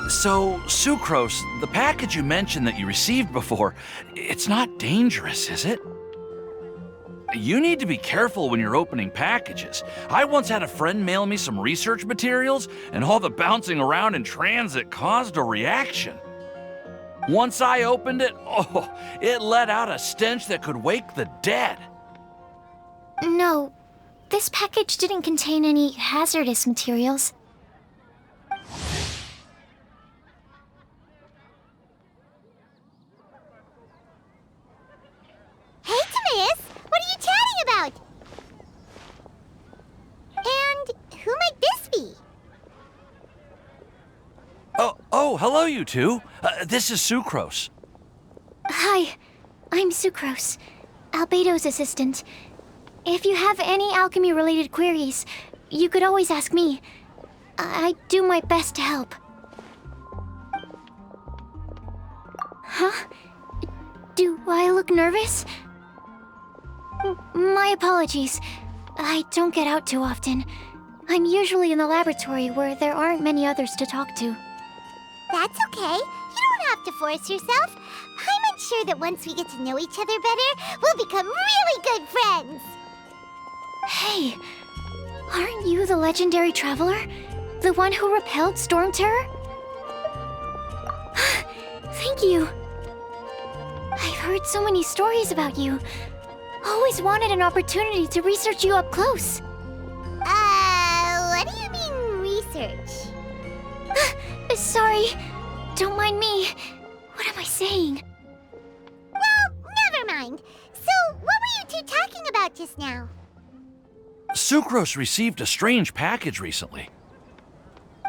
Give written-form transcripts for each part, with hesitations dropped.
So, Sucrose, the package you mentioned that you received before, it's not dangerous, is it? You need to be careful when you're opening packages. I once had a friend mail me some research materials, and all the bouncing around in transit caused a reaction. Once I opened it, it let out a stench that could wake the dead. No, this package didn't contain any hazardous materials. Hey, Timaeus! What are you chatting about? And who might this be? Oh, hello, you two. This is Sucrose. Hi, I'm Sucrose, Albedo's assistant. If you have any alchemy-related queries, you could always ask me. I do my best to help. Huh? Do I look nervous? My apologies. I don't get out too often. I'm usually in the laboratory where there aren't many others to talk to. That's okay. You don't have to force yourself. I'm unsure that once we get to know each other better, we'll become really good friends. Hey, aren't you the legendary traveler? The one who repelled Storm Terror? Thank you. I've heard so many stories about you. Always wanted an opportunity to research you up close. What do you mean, research? Sorry. Don't mind me. What am I saying? Well, never mind. So, what were you two talking about just now? Sucrose received a strange package recently.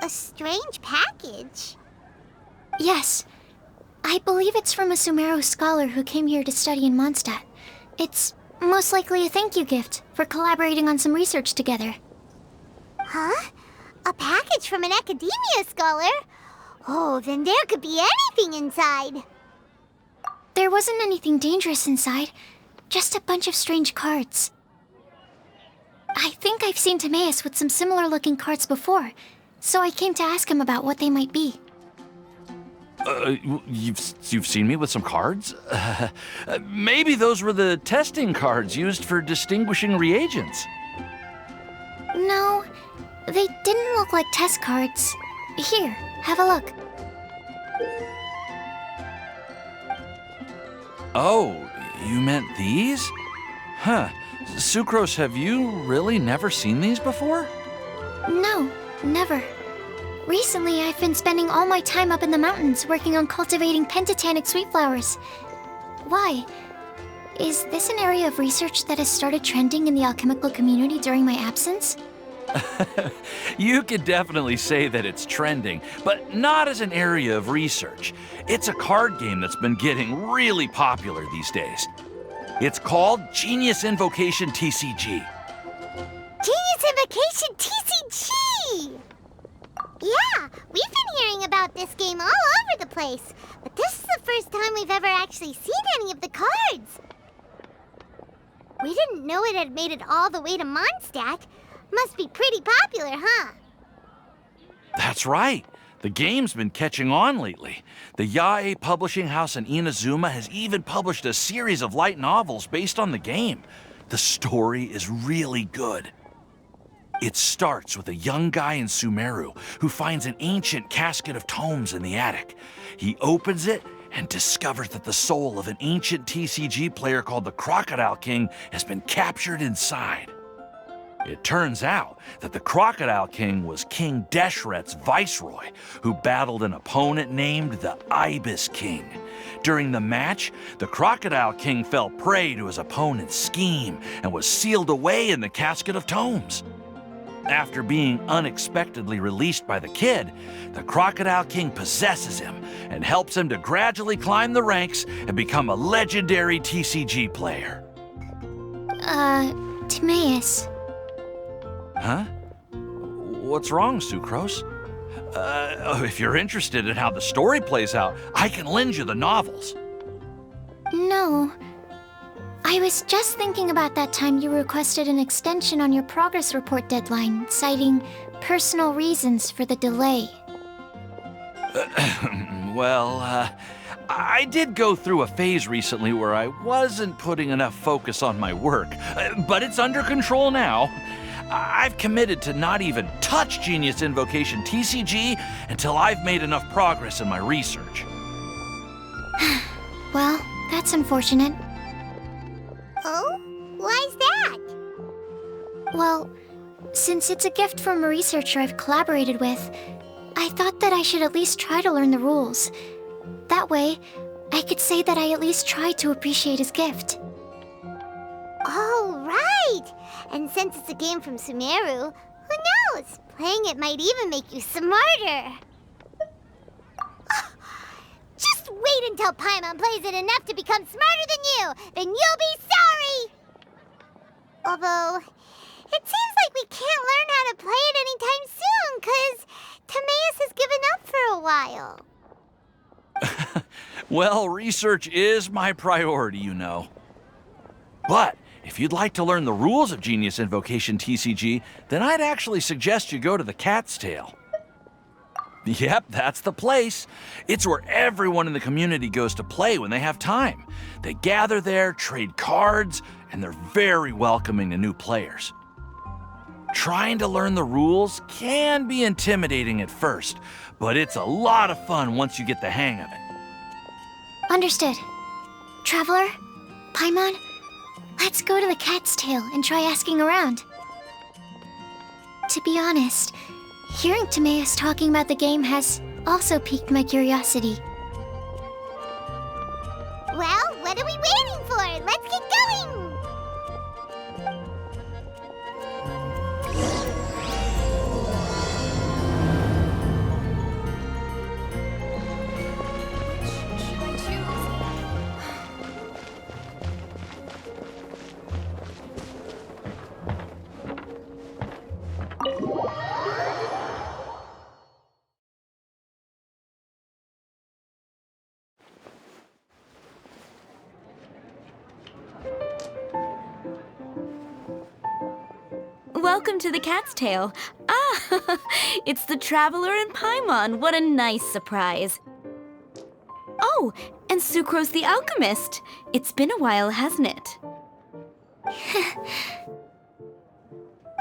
A strange package? Yes. I believe it's from a Sumeru scholar who came here to study in Mondstadt. It's most likely a thank you gift for collaborating on some research together. Huh? A package from an academia scholar? Oh, then there could be anything inside. There wasn't anything dangerous inside, just a bunch of strange cards. I think I've seen Timaeus with some similar-looking cards before, so I came to ask him about what they might be. You've seen me with some cards? Maybe those were the testing cards used for distinguishing reagents. No, they didn't look like test cards. Here, have a look. Oh, you meant these? Huh. Sucrose, have you really never seen these before? No, never. Recently, I've been spending all my time up in the mountains working on cultivating pentatonic sweet flowers. Why? Is this an area of research that has started trending in the alchemical community during my absence? You could definitely say that it's trending, but not as an area of research. It's a card game that's been getting really popular these days. It's called Genius Invocation TCG. Genius Invokation TCG! Yeah, we've been hearing about this game all over the place, but this is the first time we've ever actually seen any of the cards. We didn't know it had made it all the way to Mondstadt. Must be pretty popular, huh? That's right. The game's been catching on lately. The Yae publishing house in Inazuma has even published a series of light novels based on the game. The story is really good. It starts with a young guy in Sumeru who finds an ancient casket of tomes in the attic. He opens it and discovers that the soul of an ancient TCG player called the Crocodile King has been captured inside. It turns out that the Crocodile King was King Deshret's viceroy, who battled an opponent named the Ibis King. During the match, the Crocodile King fell prey to his opponent's scheme and was sealed away in the casket of tomes. After being unexpectedly released by the kid, the Crocodile King possesses him and helps him to gradually climb the ranks and become a legendary TCG player. Timaeus. Huh? What's wrong, Sucrose? If you're interested in how the story plays out, I can lend you the novels. No. I was just thinking about that time you requested an extension on your progress report deadline, citing personal reasons for the delay. Well, I did go through a phase recently where I wasn't putting enough focus on my work, but it's under control now. I've committed to not even touch Genius Invocation TCG until I've made enough progress in my research. Well, that's unfortunate. Oh? Why's that? Well, since it's a gift from a researcher I've collaborated with, I thought that I should at least try to learn the rules. That way, I could say that I at least tried to appreciate his gift. Oh, right! And since it's a game from Sumeru, who knows? Playing it might even make you smarter. Just wait until Paimon plays it enough to become smarter than you! Then you'll be sorry! Although, it seems like we can't learn how to play it anytime soon, 'cause Timaeus has given up for a while. Well, research is my priority, you know. But if you'd like to learn the rules of Genius Invocation TCG, then I'd actually suggest you go to the Cat's Tail. Yep, that's the place. It's where everyone in the community goes to play when they have time. They gather there, trade cards, and they're very welcoming to new players. Trying to learn the rules can be intimidating at first, but it's a lot of fun once you get the hang of it. Understood. Traveler, Paimon, let's go to the Cat's Tail and try asking around. To be honest, hearing Timaeus talking about the game has also piqued my curiosity. Well, what are we waiting for? Let's get going! Welcome to the Cat's Tail. Ah, it's the Traveler and Paimon. What a nice surprise. Oh, and Sucrose the Alchemist. It's been a while, hasn't it?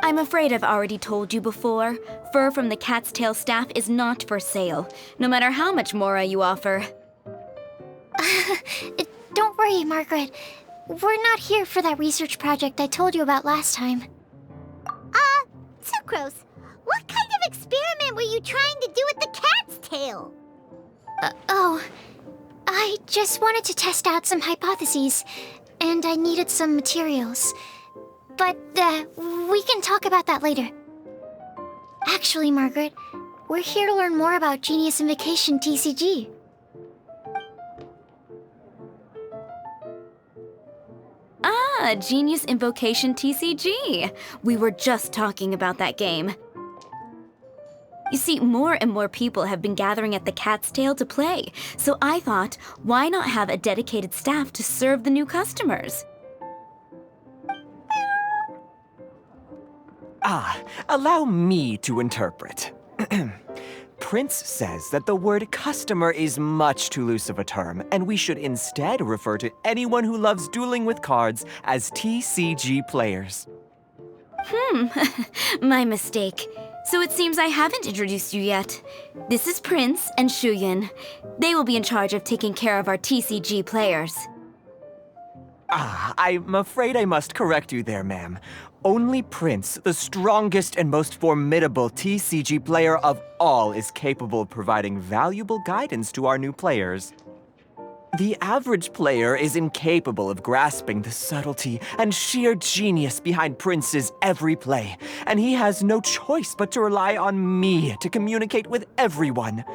I'm afraid I've already told you before. Fur from the Cat's Tail staff is not for sale, no matter how much Mora you offer. Don't worry, Margaret. We're not here for that research project I told you about last time. Sucrose, what kind of experiment were you trying to do with the cat's tail? I just wanted to test out some hypotheses, and I needed some materials. But, we can talk about that later. Actually, Margaret, we're here to learn more about Genius Invocation TCG. Ah, Genius Invocation TCG. We were just talking about that game. You see, more and more people have been gathering at the Cat's Tail to play, so I thought, why not have a dedicated staff to serve the new customers? Allow me to interpret. Prince says that the word customer is much too loose of a term, and we should instead refer to anyone who loves dueling with cards as TCG players. My mistake. So it seems I haven't introduced you yet. This is Prince and Shuyan. They will be in charge of taking care of our TCG players. I'm afraid I must correct you there, ma'am. Only Prince, the strongest and most formidable TCG player of all, is capable of providing valuable guidance to our new players. The average player is incapable of grasping the subtlety and sheer genius behind Prince's every play, and he has no choice but to rely on me to communicate with everyone.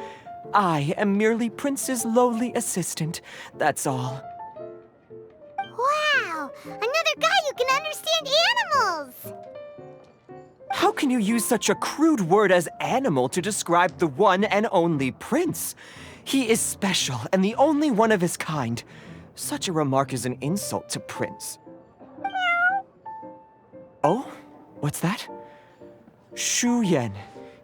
I am merely Prince's lowly assistant, that's all. Wow! Another guy who can understand animals! How can you use such a crude word as animal to describe the one and only Prince? He is special and the only one of his kind. Such a remark is an insult to Prince. Oh? What's that? Shuyan.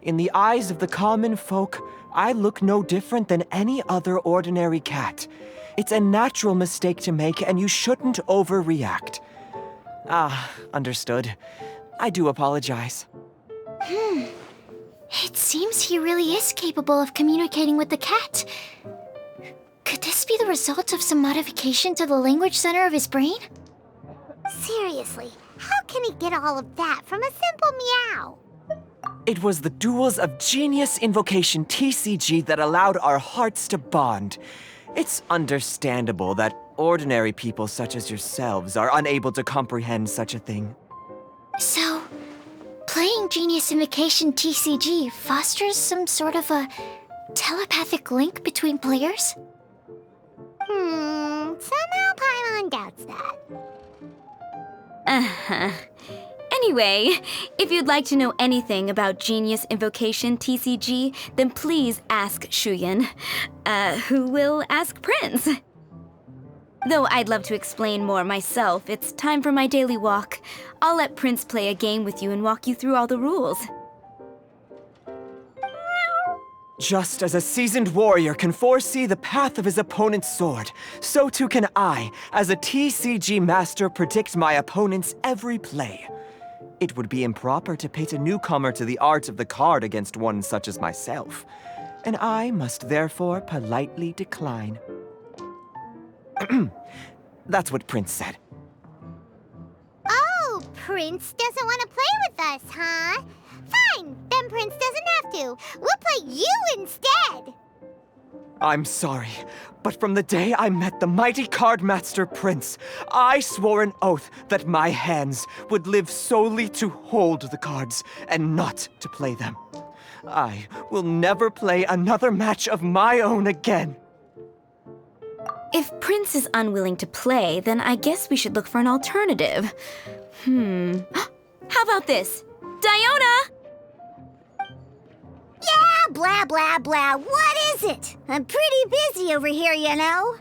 In the eyes of the common folk, I look no different than any other ordinary cat. It's a natural mistake to make, and you shouldn't overreact. Ah, understood. I do apologize. It seems he really is capable of communicating with the cat. Could this be the result of some modification to the language center of his brain? Seriously, how can he get all of that from a simple meow? It was the duels of Genius Invocation TCG that allowed our hearts to bond. It's understandable that ordinary people such as yourselves are unable to comprehend such a thing. So, playing Genius Invocation TCG fosters some sort of a telepathic link between players? Somehow Paimon doubts that. Uh-huh. Anyway, if you'd like to know anything about Genius Invocation TCG, then please ask Shuyan, who will ask Prince. Though I'd love to explain more myself, it's time for my daily walk. I'll let Prince play a game with you and walk you through all the rules. Just as a seasoned warrior can foresee the path of his opponent's sword, so too can I, as a TCG master, predict my opponent's every play. It would be improper to pit a newcomer to the art of the card against one such as myself, and I must therefore politely decline. That's what Prince said. Oh, Prince doesn't want to play with us, huh? Fine, then Prince doesn't have to. We'll play you instead. I'm sorry, but from the day I met the mighty card master Prince, I swore an oath that my hands would live solely to hold the cards and not to play them. I will never play another match of my own again. If Prince is unwilling to play, then I guess we should look for an alternative. How about this? Diona! Yeah, blah, blah, blah. What is it? I'm pretty busy over here, you know.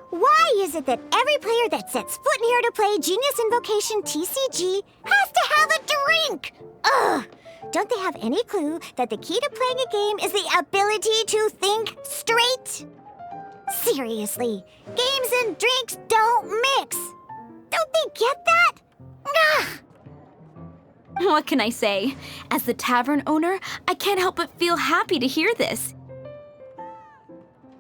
Why is it that every player that sets foot in here to play Genius Invocation TCG has to have a drink? Ugh! Don't they have any clue that the key to playing a game is the ability to think straight? Seriously, games and drinks don't mix. Don't they get that? Ugh! What can I say? As the tavern owner, I can't help but feel happy to hear this.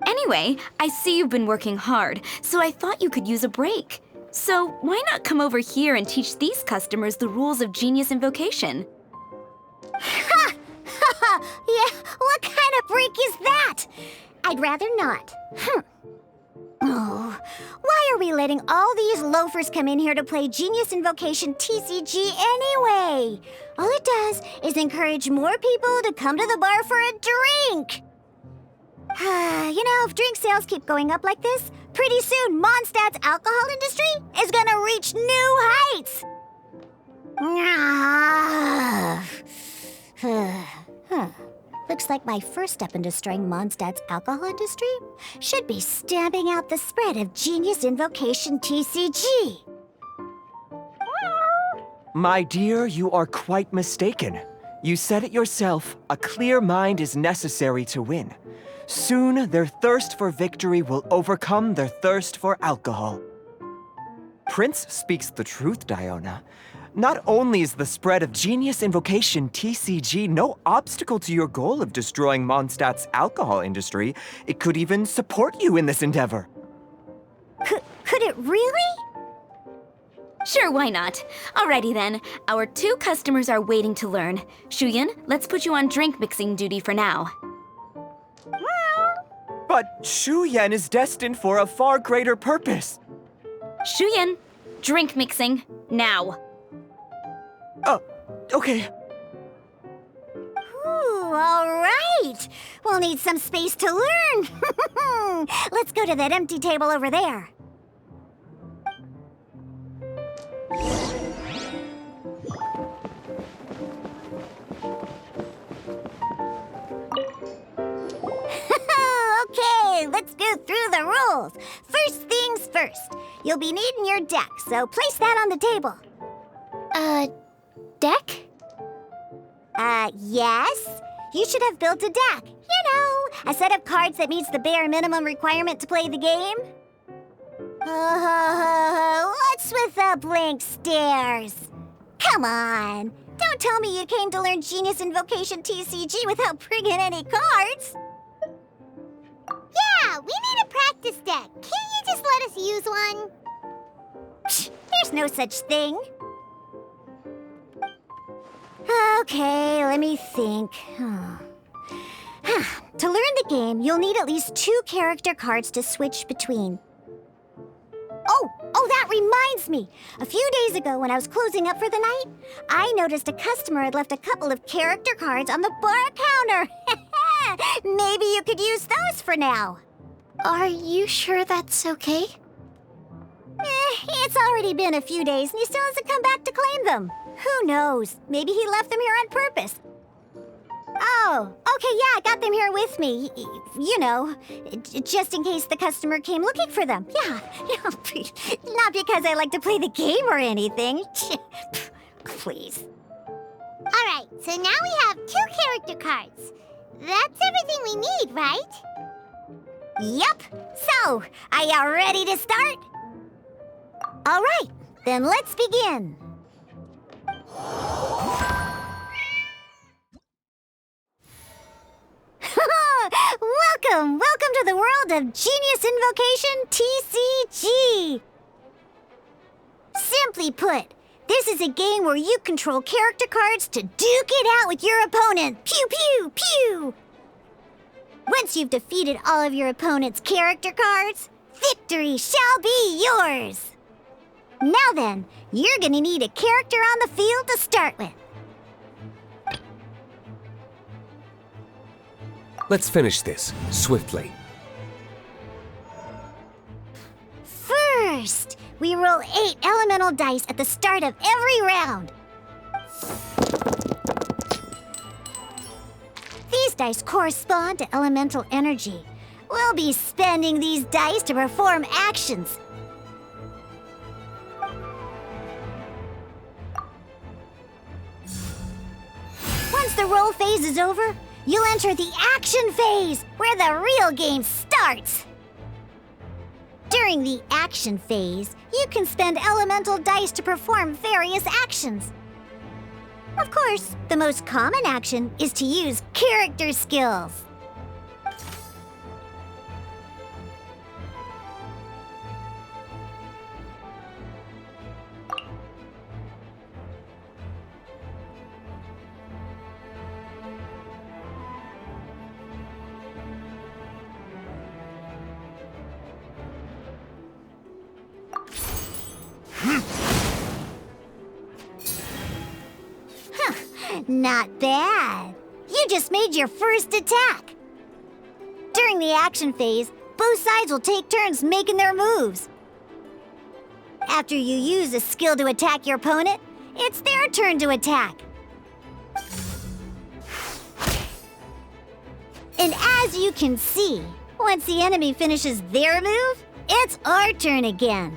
Anyway, I see you've been working hard, so I thought you could use a break. So why not come over here and teach these customers the rules of Genius Invocation? Ha! Yeah, what kind of break is that? I'd rather not. Oh, why are we letting all these loafers come in here to play Genius Invocation TCG anyway? All it does is encourage more people to come to the bar for a drink. You know, if drink sales keep going up like this, pretty soon Mondstadt's alcohol industry is gonna reach new heights. Looks like my first step in destroying Mondstadt's alcohol industry should be stamping out the spread of Genius Invocation TCG. My dear, you are quite mistaken. You said it yourself, a clear mind is necessary to win. Soon, their thirst for victory will overcome their thirst for alcohol. Prince speaks the truth, Diona. Not only is the spread of Genius Invocation TCG no obstacle to your goal of destroying Mondstadt's alcohol industry, it could even support you in this endeavor. Could it really? Sure, why not? Alrighty then, our 2 customers are waiting to learn. Shuyan, let's put you on drink mixing duty for now. But Shuyan is destined for a far greater purpose. Shuyan, drink mixing, now. Oh, okay. Ooh, all right. We'll need some space to learn. Let's go to that empty table over there. you through the rules. First things first. You'll be needing your deck, so place that on the table. Deck? Yes. You should have built a deck. You know, a set of cards that meets the bare minimum requirement to play the game. What's with the blank stares? Come on. Don't tell me you came to learn Genius Invocation TCG without bringing any cards. Yeah, we need a practice deck. Can't you just let us use one? Psh, there's no such thing. Okay, let me think. To learn the game, you'll need at least 2 character cards to switch between. Oh, that reminds me. A few days ago, when I was closing up for the night, I noticed a customer had left a couple of character cards on the bar counter. Maybe you could use those for now. Are you sure that's okay? It's already been a few days and he still hasn't come back to claim them. Who knows? Maybe he left them here on purpose. Oh, okay, yeah, I got them here with me. You know, just in case the customer came looking for them. Yeah, not because I like to play the game or anything. Please. All right, so now we have 2 character cards. That's everything we need, right? Yep. So, are you ready to start? All right, then let's begin. Welcome to the world of Genius Invocation TCG! Simply put, this is a game where you control character cards to duke it out with your opponent. Pew, pew, pew! Once you've defeated all of your opponent's character cards, victory shall be yours! Now then, you're gonna need a character on the field to start with. Let's finish this, swiftly. First, we roll 8 elemental dice at the start of every round. These dice correspond to elemental energy. We'll be spending these dice to perform actions. Once the roll phase is over, you'll enter the action phase, where the real game starts. During the action phase, you can spend elemental dice to perform various actions. Of course, the most common action is to use character skills. Not bad. You just made your first attack. During the action phase, both sides will take turns making their moves. After you use a skill to attack your opponent, it's their turn to attack. And as you can see, once the enemy finishes their move, it's our turn again.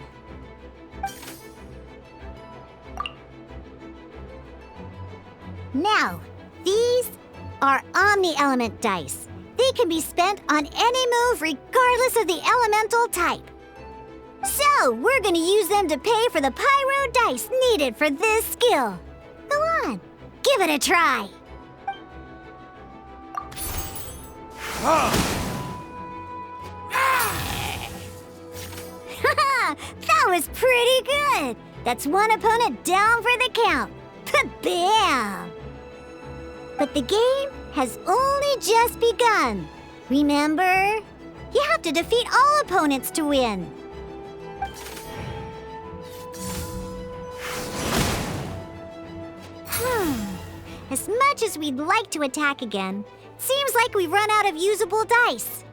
Now, these are Omni-Element dice. They can be spent on any move regardless of the elemental type. So, we're gonna use them to pay for the pyro dice needed for this skill. Go on, give it a try. That was pretty good. That's one opponent down for the count. Bam! But the game has only just begun. Remember? You have to defeat all opponents to win. As much as we'd like to attack again, it seems like we've run out of usable dice.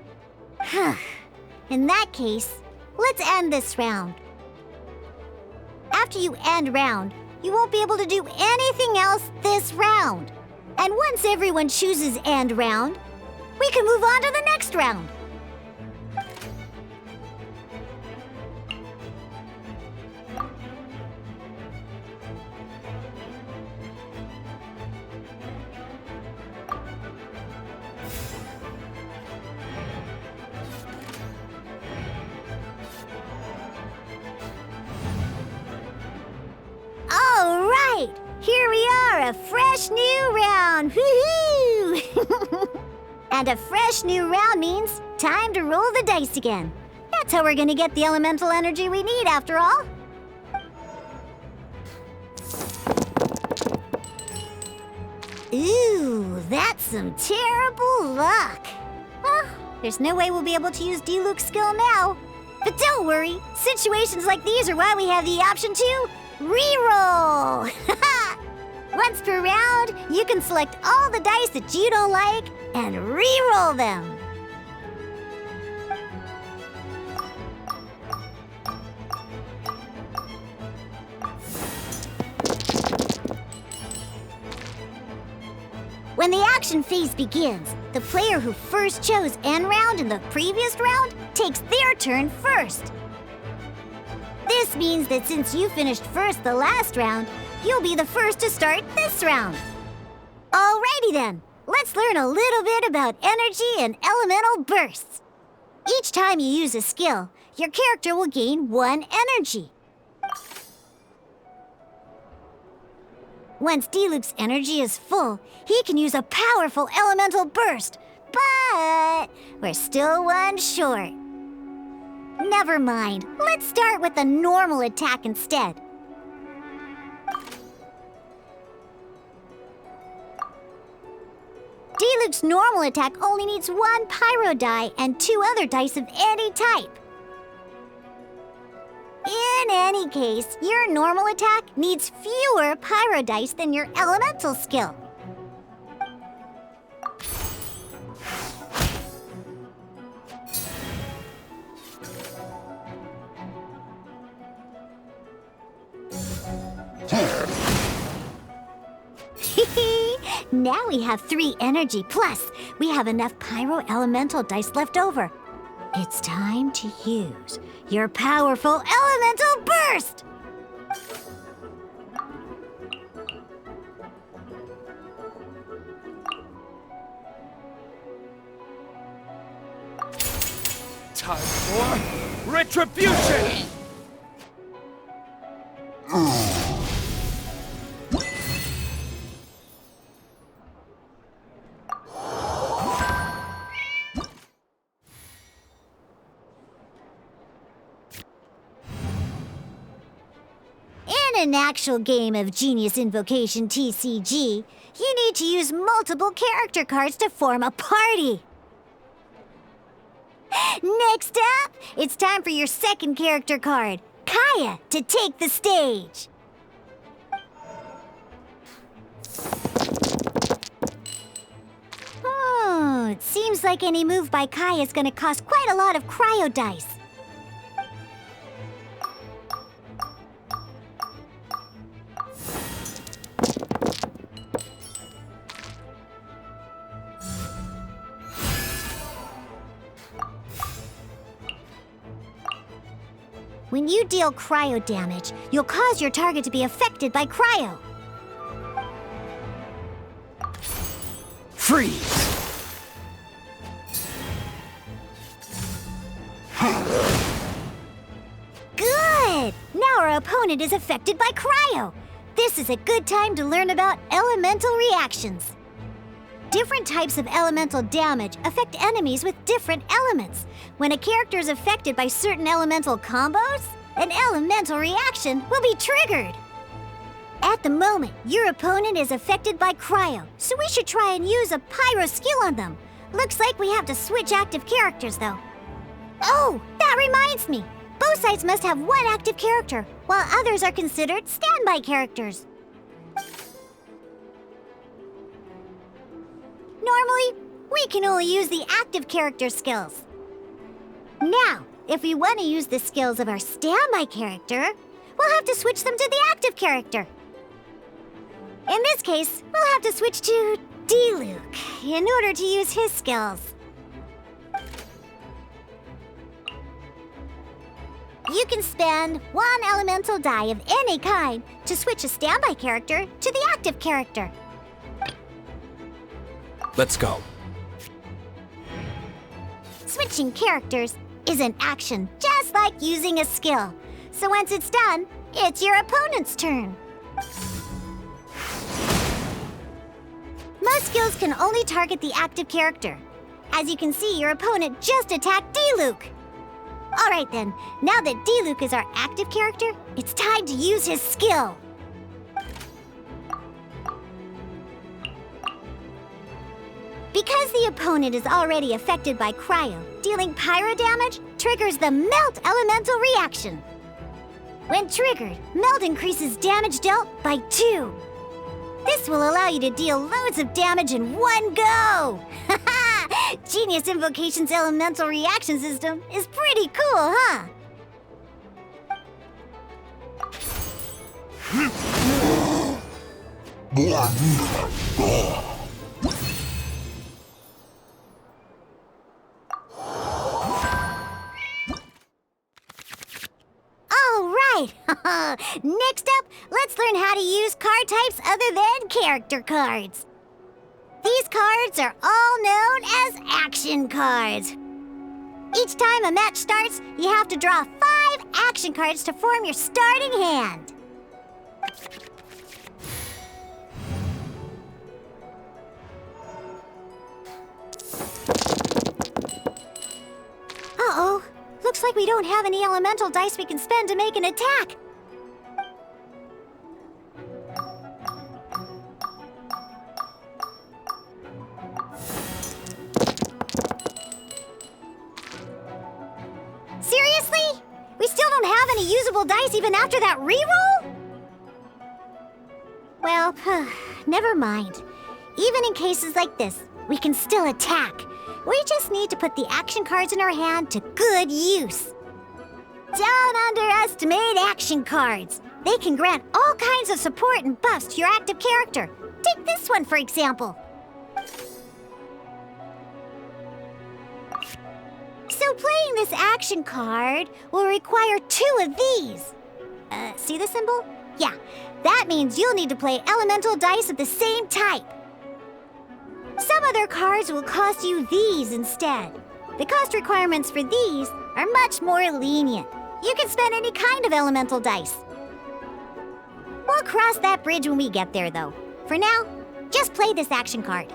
In that case, let's end this round. After you end round, you won't be able to do anything else this round. And once everyone chooses end round, we can move on to the next round. Here we are, a fresh new round! Woohoo! And a fresh new round means time to roll the dice again. That's how we're gonna get the elemental energy we need, after all. Ooh, that's some terrible luck. Well, there's no way we'll be able to use Diluc's skill now. But don't worry, situations like these are why we have the option to reroll. Once per round, you can select all the dice that you don't like and re-roll them. When the action phase begins, the player who first chose end round in the previous round takes their turn first. This means that since you finished first the last round, you'll be the first to start this round. Alrighty then, let's learn a little bit about energy and elemental bursts. Each time you use a skill, your character will gain 1 energy. Once Diluc's energy is full, he can use a powerful elemental burst, but we're still 1 short. Never mind, let's start with a normal attack instead. Diluc's normal attack only needs 1 pyro die and 2 other dice of any type. In any case, your normal attack needs fewer pyro dice than your elemental skill. Now we have 3 energy, plus we have enough pyro elemental dice left over. It's time to use your powerful elemental burst! Time for retribution! In an actual game of Genius Invocation TCG, you need to use multiple character cards to form a party. Next up, it's time for your second character card, Kaya, to take the stage. It seems like any move by Kaya is going to cost quite a lot of cryo dice. When you deal cryo damage, you'll cause your target to be affected by cryo. Freeze! Good! Now our opponent is affected by cryo. This is a good time to learn about elemental reactions. Different types of elemental damage affect enemies with different elements. When a character is affected by certain elemental combos, an elemental reaction will be triggered. At the moment, your opponent is affected by cryo, so we should try and use a pyro skill on them. Looks like we have to switch active characters, though. Oh, that reminds me. Both sides must have 1 active character, while others are considered standby characters. Normally, we can only use the active character skills. Now, if we want to use the skills of our standby character, we'll have to switch them to the active character. In this case, we'll have to switch to Diluc in order to use his skills. You can spend 1 elemental die of any kind to switch a standby character to the active character. Let's go. Switching characters is an action just like using a skill. So once it's done, it's your opponent's turn. Most skills can only target the active character. As you can see, your opponent just attacked D-Luke. Alright then, now that D-Luke is our active character, it's time to use his skill. Because the opponent is already affected by cryo, dealing pyro damage triggers the Melt Elemental reaction. When triggered, Melt increases damage dealt by 2. This will allow you to deal loads of damage in one go! Haha! Genius Invocation's elemental reaction system is pretty cool, huh? Alright! Next up, let's learn how to use card types other than character cards. These cards are all known as action cards. Each time a match starts, you have to draw 5 action cards to form your starting hand. Uh-oh. Looks like we don't have any elemental dice we can spend to make an attack. Seriously? We still don't have any usable dice even after that reroll? Well, never mind. Even in cases like this, we can still attack. We just need to put the action cards in our hand to good use. Don't underestimate action cards. They can grant all kinds of support and buffs to your active character. Take this one, for example. So playing this action card will require 2 of these. See the symbol? Yeah, that means you'll need to play elemental dice of the same type. Some other cards will cost you these instead. The cost requirements for these are much more lenient. You can spend any kind of elemental dice. We'll cross that bridge when we get there, though. For now, just play this action card.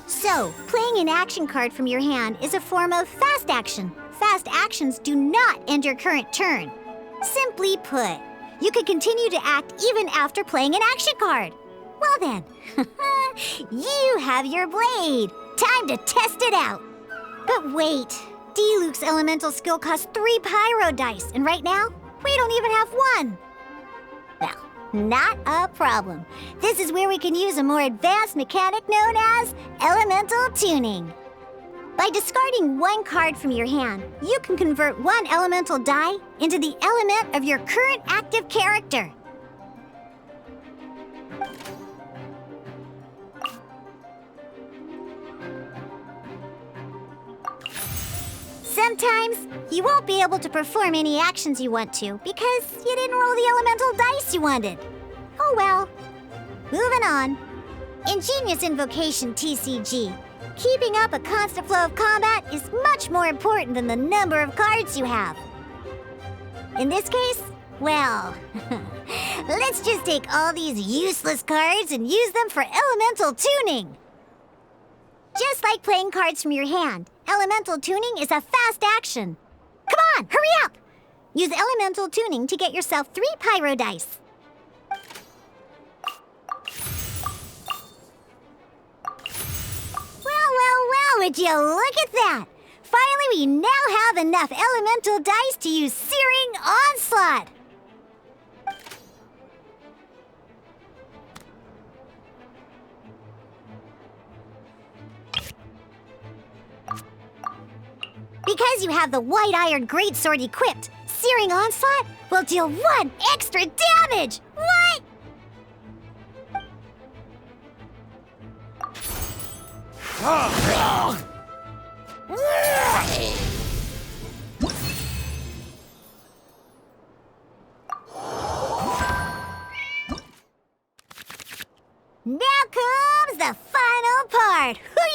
So, playing an action card from your hand is a form of fast action. Fast actions do not end your current turn. Simply put, you can continue to act even after playing an action card. Well then, you have your blade. Time to test it out. But wait, D-Luke's elemental skill costs 3 pyro dice, and right now, we don't even have 1. Well, not a problem. This is where we can use a more advanced mechanic known as elemental tuning. By discarding 1 card from your hand, you can convert 1 elemental die into the element of your current active character. Sometimes, you won't be able to perform any actions you want to because you didn't roll the elemental dice you wanted. Oh well. Moving on. In Genius Invocation TCG, keeping up a constant flow of combat is much more important than the number of cards you have. In this case, well, let's just take all these useless cards and use them for elemental tuning. Just like playing cards from your hand, elemental tuning is a fast action. Come on, hurry up! Use elemental tuning to get yourself 3 pyro dice. Well, would you look at that? Finally, we now have enough elemental dice to use Searing Onslaught. Because you have the White Iron Greatsword equipped, Searing Onslaught will deal 1 extra damage! What?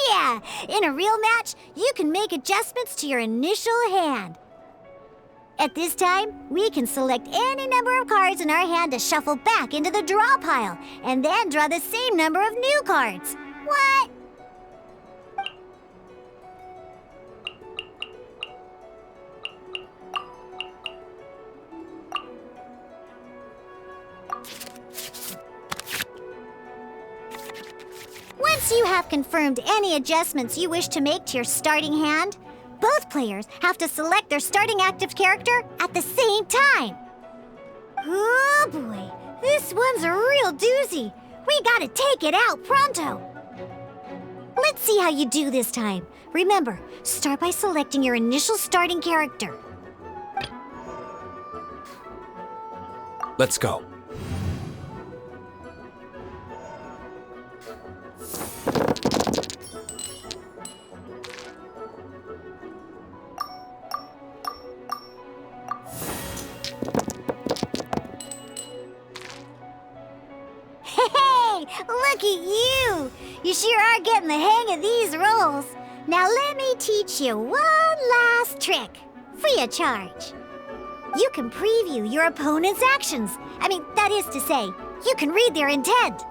Yeah! In a real match, you can make adjustments to your initial hand. At this time, we can select any number of cards in our hand to shuffle back into the draw pile, and then draw the same number of new cards. What? Once you have confirmed any adjustments you wish to make to your starting hand, both players have to select their starting active character at the same time. Oh boy, this one's a real doozy. We gotta take it out pronto. Let's see how you do this time. Remember, start by selecting your initial starting character. Let's go. Hey, look at you! You sure are getting the hang of these rolls. Now let me teach you one last trick, free of charge. You can preview your opponent's actions. That is to say, you can read their intent.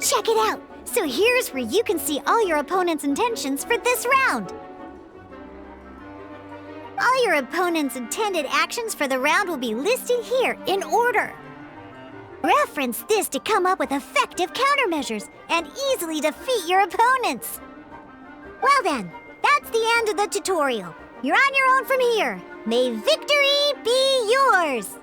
Check it out. So here's where you can see all your opponent's intentions for this round. All your opponent's intended actions for the round will be listed here in order. Reference this to come up with effective countermeasures and easily defeat your opponents. Well then, that's the end of the tutorial. You're on your own from here. May victory be yours!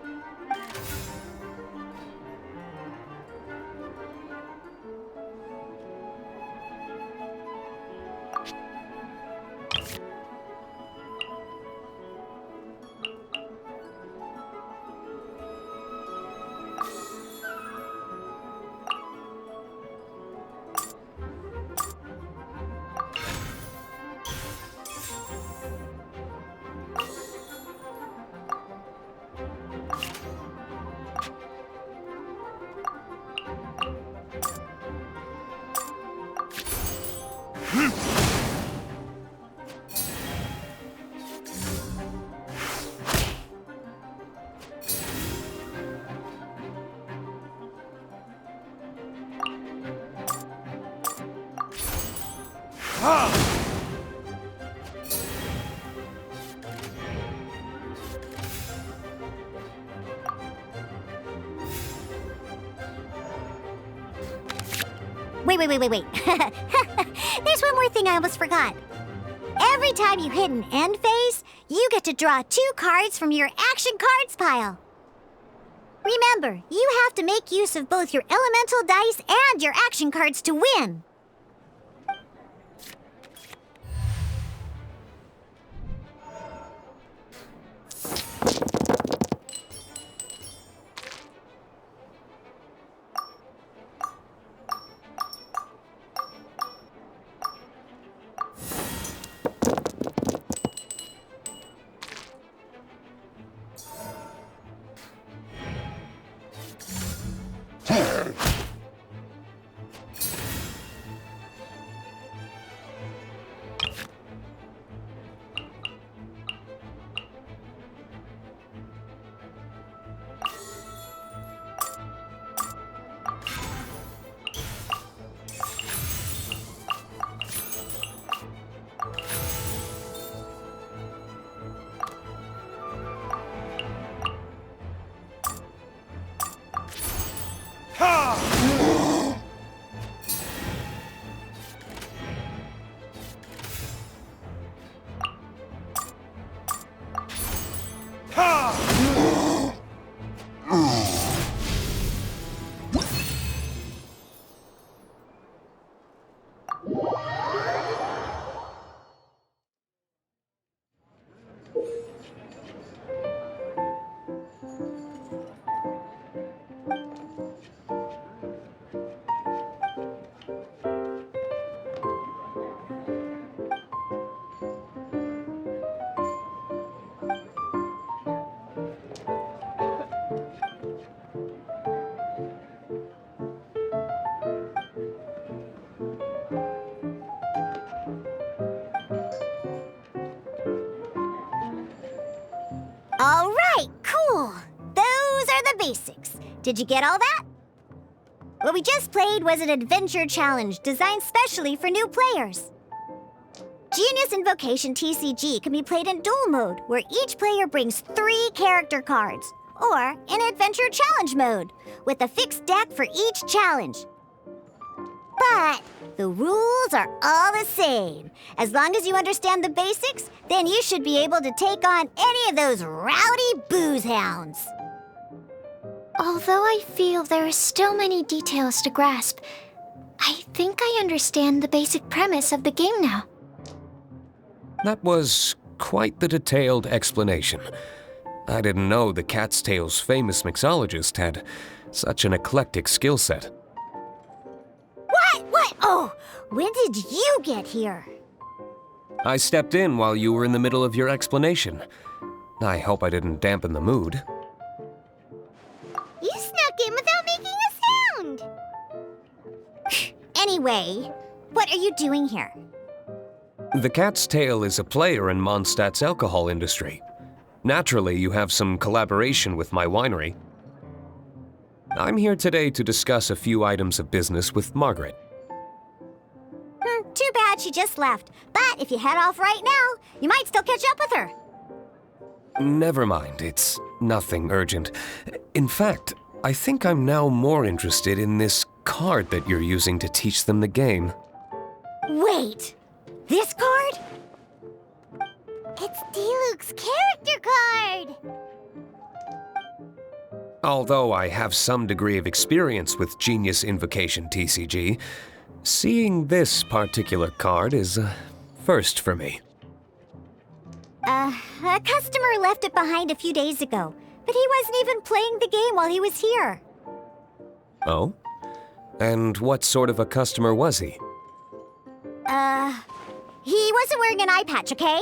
Wait. There's one more thing I almost forgot. Every time you hit an end phase, you get to draw 2 cards from your action cards pile. Remember, you have to make use of both your elemental dice and your action cards to win. Did you get all that? What we just played was an adventure challenge designed specially for new players. Genius Invocation TCG can be played in duel mode, where each player brings 3 character cards, or in adventure challenge mode, with a fixed deck for each challenge. But the rules are all the same. As long as you understand the basics, then you should be able to take on any of those rowdy booze hounds. Although I feel there are still many details to grasp, I think I understand the basic premise of the game now. That was quite the detailed explanation. I didn't know the Cat's Tail's famous mixologist had such an eclectic skill set. What? Oh, when did you get here? I stepped in while you were in the middle of your explanation. I hope I didn't dampen the mood. You snuck in without making a sound. Anyway, what are you doing here? The Cat's Tail is a player in Mondstadt's alcohol industry. Naturally, you have some collaboration with my winery. I'm here today to discuss a few items of business with Margaret. Too bad she just left. But if you head off right now, you might still catch up with her. Never mind, it's nothing urgent. In fact, I think I'm now more interested in this card that you're using to teach them the game. Wait, this card? It's Diluc's character card! Although I have some degree of experience with Genius Invocation TCG, seeing this particular card is a first for me. A customer left it behind a few days ago, but he wasn't even playing the game while he was here. Oh? And what sort of a customer was he? He wasn't wearing an eye patch, okay?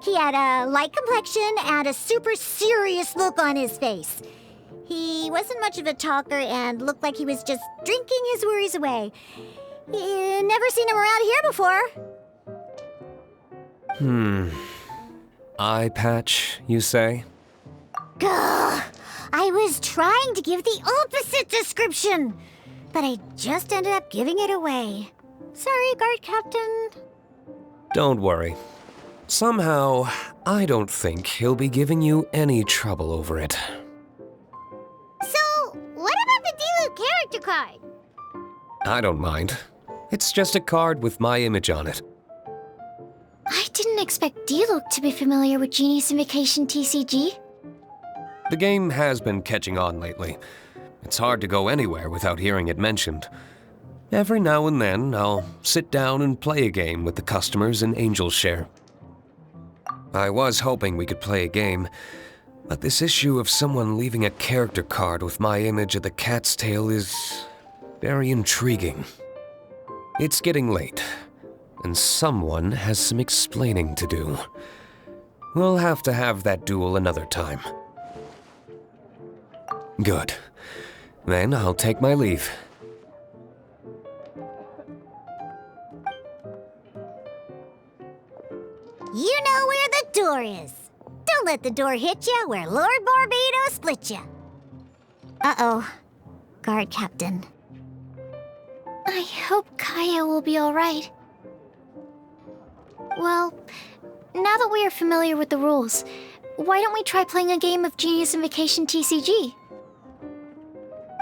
He had a light complexion and a super serious look on his face. He wasn't much of a talker and looked like he was just drinking his worries away. Never seen him around here before. Eye patch, you say? Gah! I was trying to give the opposite description, but I just ended up giving it away. Sorry, guard captain. Don't worry. Somehow, I don't think he'll be giving you any trouble over it. So, what about the Diluc character card? I don't mind. It's just a card with my image on it. I didn't expect Diluc to be familiar with Genius Invocation TCG. The game has been catching on lately. It's hard to go anywhere without hearing it mentioned. Every now and then, I'll sit down and play a game with the customers in Angel's Share. I was hoping we could play a game, but this issue of someone leaving a character card with my image of the Cat's Tail is very intriguing. It's getting late, and someone has some explaining to do. We'll have to have that duel another time. Good. Then I'll take my leave. You know where the door is. Don't let the door hit you where Lord Barbados split you. Uh-oh. Guard captain. I hope Kaya will be alright. Well, now that we are familiar with the rules, why don't we try playing a game of Genius Invocation TCG?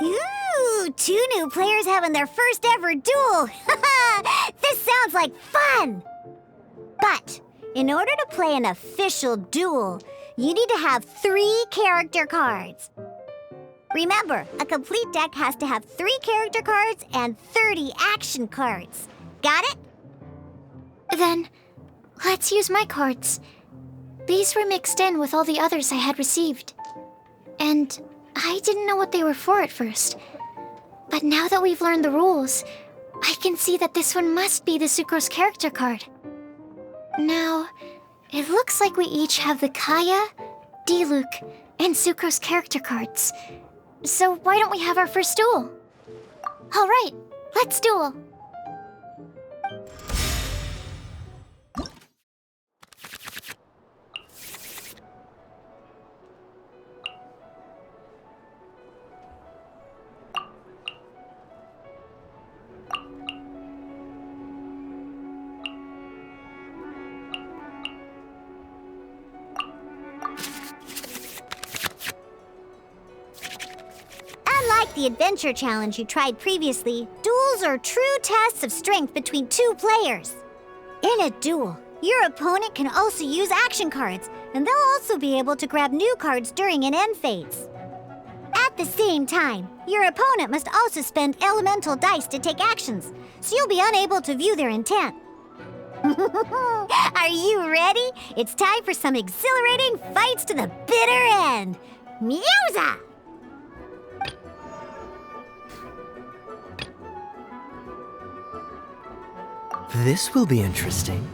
Ooh, 2 new players having their first ever duel. This sounds like fun! But in order to play an official duel, you need to have 3 character cards. Remember, a complete deck has to have 3 character cards and 30 action cards. Got it? Then, let's use my cards. These were mixed in with all the others I had received. And I didn't know what they were for at first. But now that we've learned the rules, I can see that this one must be the Sucrose character card. Now, it looks like we each have the Kaya, Diluc, and Sucrose character cards. So why don't we have our first duel? All right, let's duel. Unlike the adventure challenge you tried previously, duels are true tests of strength between two players. In a duel, your opponent can also use action cards, and they'll also be able to grab new cards during an end phase. At the same time, your opponent must also spend elemental dice to take actions, so you'll be unable to view their intent. Are you ready? It's time for some exhilarating fights to the bitter end. Musa! This will be interesting.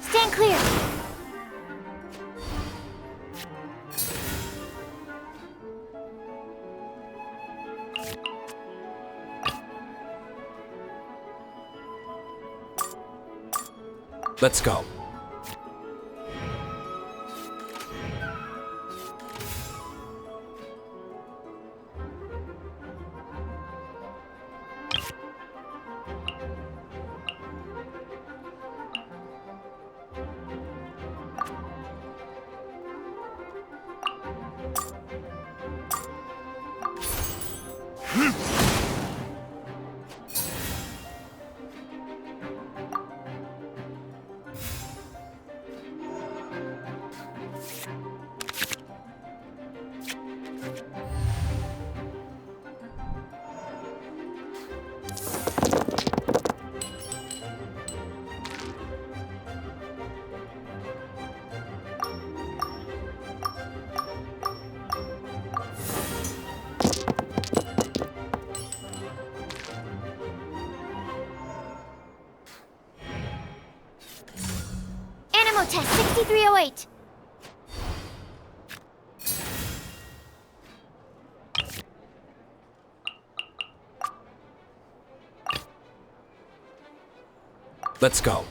Stand clear. Let's go. Animo test 6308. Let's go.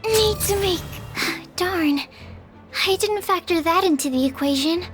Need to make... Darn. I didn't factor that into the equation.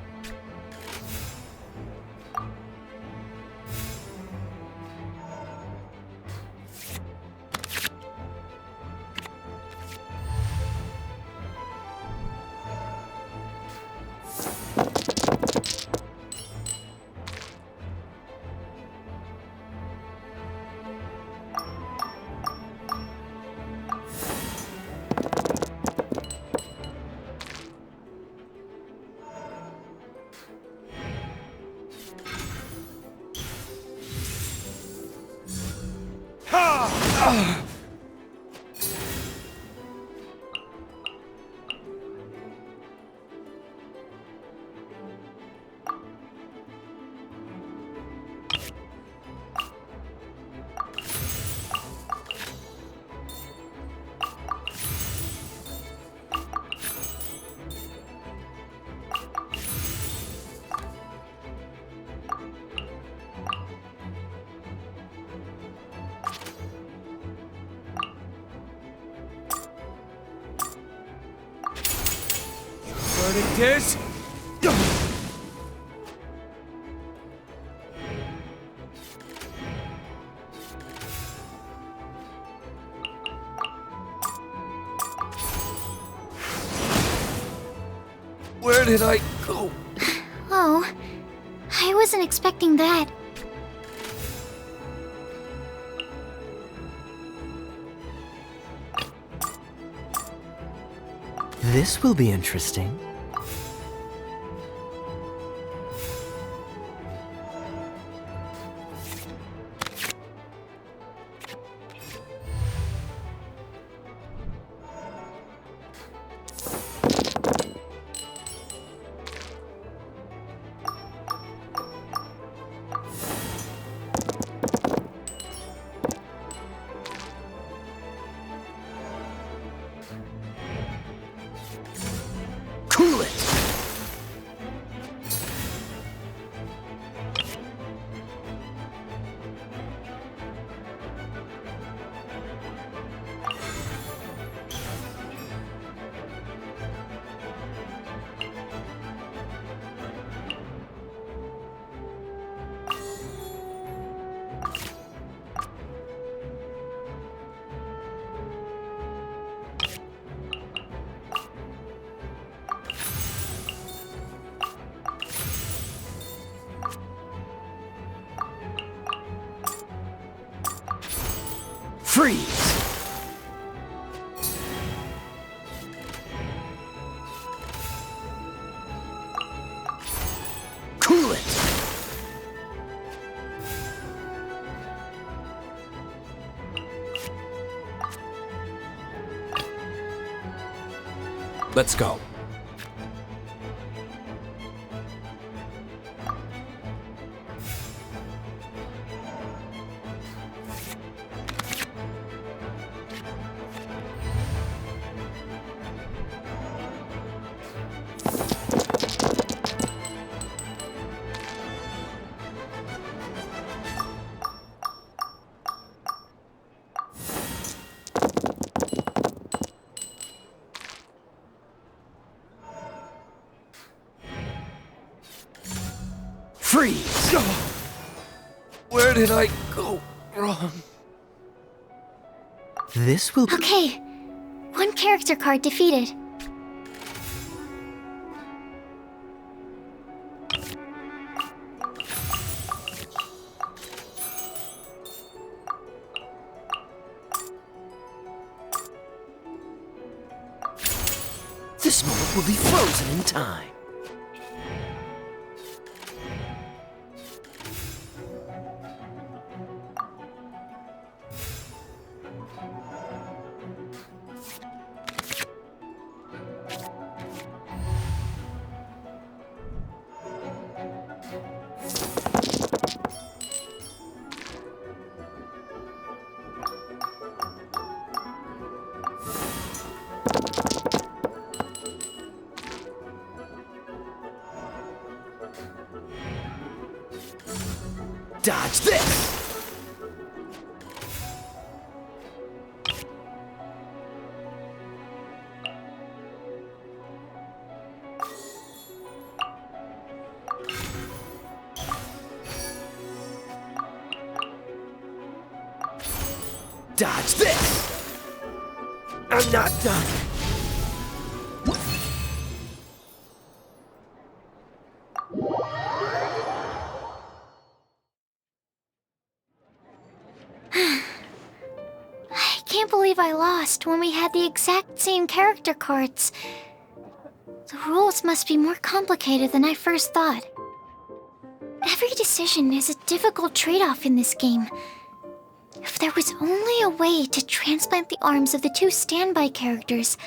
it is! Where did I go? Oh, I wasn't expecting that. This will be interesting. Cool it! Freeze! Cool it! Let's go. Freeze! Where did I go wrong? This will... Okay, one character card defeated. This moment will be frozen in time. Dodge this! Dodge this! I'm not done. I can't believe I lost when we had the exact same character cards. The rules must be more complicated than I first thought. Every decision is a difficult trade-off in this game. If there was only a way to transplant the arms of the two standby characters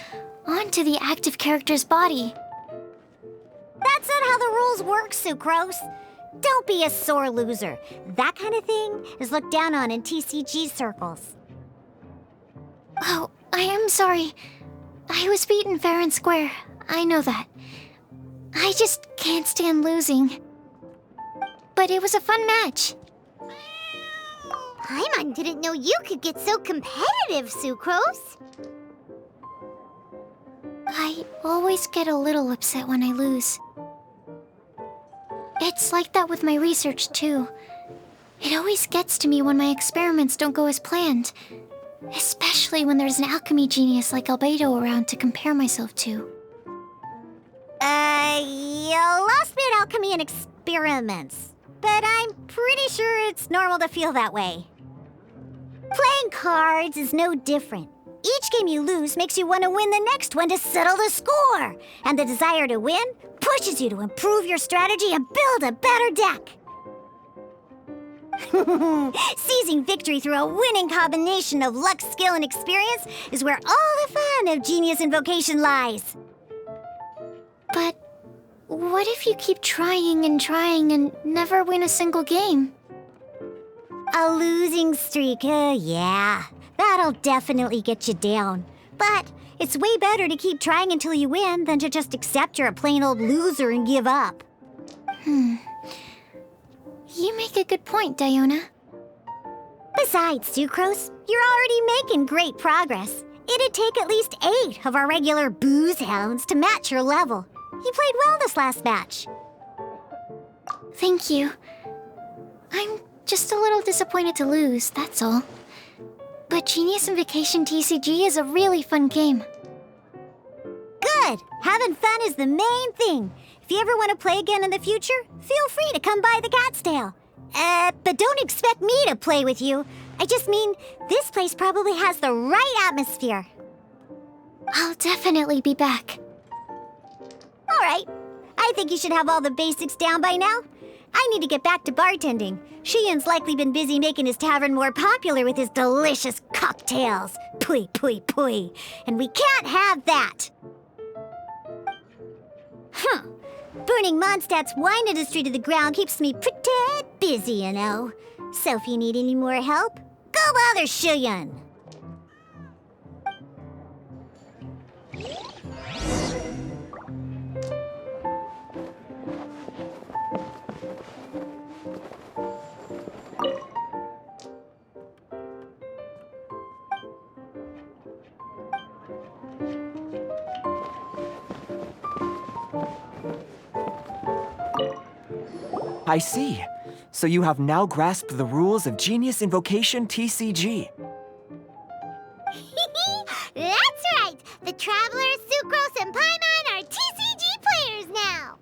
onto the active character's body. That's not how the rules work, Sucrose. Don't be a sore loser. That kind of thing is looked down on in TCG circles. Oh, I am sorry. I was beaten fair and square. I know that. I just can't stand losing. But it was a fun match. Paimon didn't know you could get so competitive, Sucrose. I always get a little upset when I lose. It's like that with my research, too. It always gets to me when my experiments don't go as planned. Especially when there's an alchemy genius like Albedo around to compare myself to. You lost me at alchemy and experiments. But I'm pretty sure it's normal to feel that way. Playing cards is no different. Each game you lose makes you want to win the next one to settle the score. And the desire to win pushes you to improve your strategy and build a better deck. Seizing victory through a winning combination of luck, skill, and experience is where all the fun of Genius Invocation lies. But what if you keep trying and never win a single game? A losing streak, yeah. That'll definitely get you down. But it's way better to keep trying until you win than to just accept you're a plain old loser and give up. You make a good point, Diona. Besides, Sucrose, you're already making great progress. It'd take at least 8 of our regular booze hounds to match your level. You played well this last match. Thank you. I'm just a little disappointed to lose, that's all. But Genius Invocation TCG is a really fun game. Good! Having fun is the main thing. If you ever want to play again in the future, feel free to come by the Cat's Tail. But don't expect me to play with you. I just mean, this place probably has the right atmosphere. I'll definitely be back. All right. I think you should have all the basics down by now. I need to get back to bartending. Shiyan's likely been busy making his tavern more popular with his delicious cocktails. Pui, pui, pui. And we can't have that. Burning Mondstadt's wine industry to the ground keeps me pretty busy, you know. So if you need any more help, go bother Shiyan. I see. So you have now grasped the rules of Genius Invocation TCG. That's right! The Travelers, Sucrose, and Paimon are TCG players now!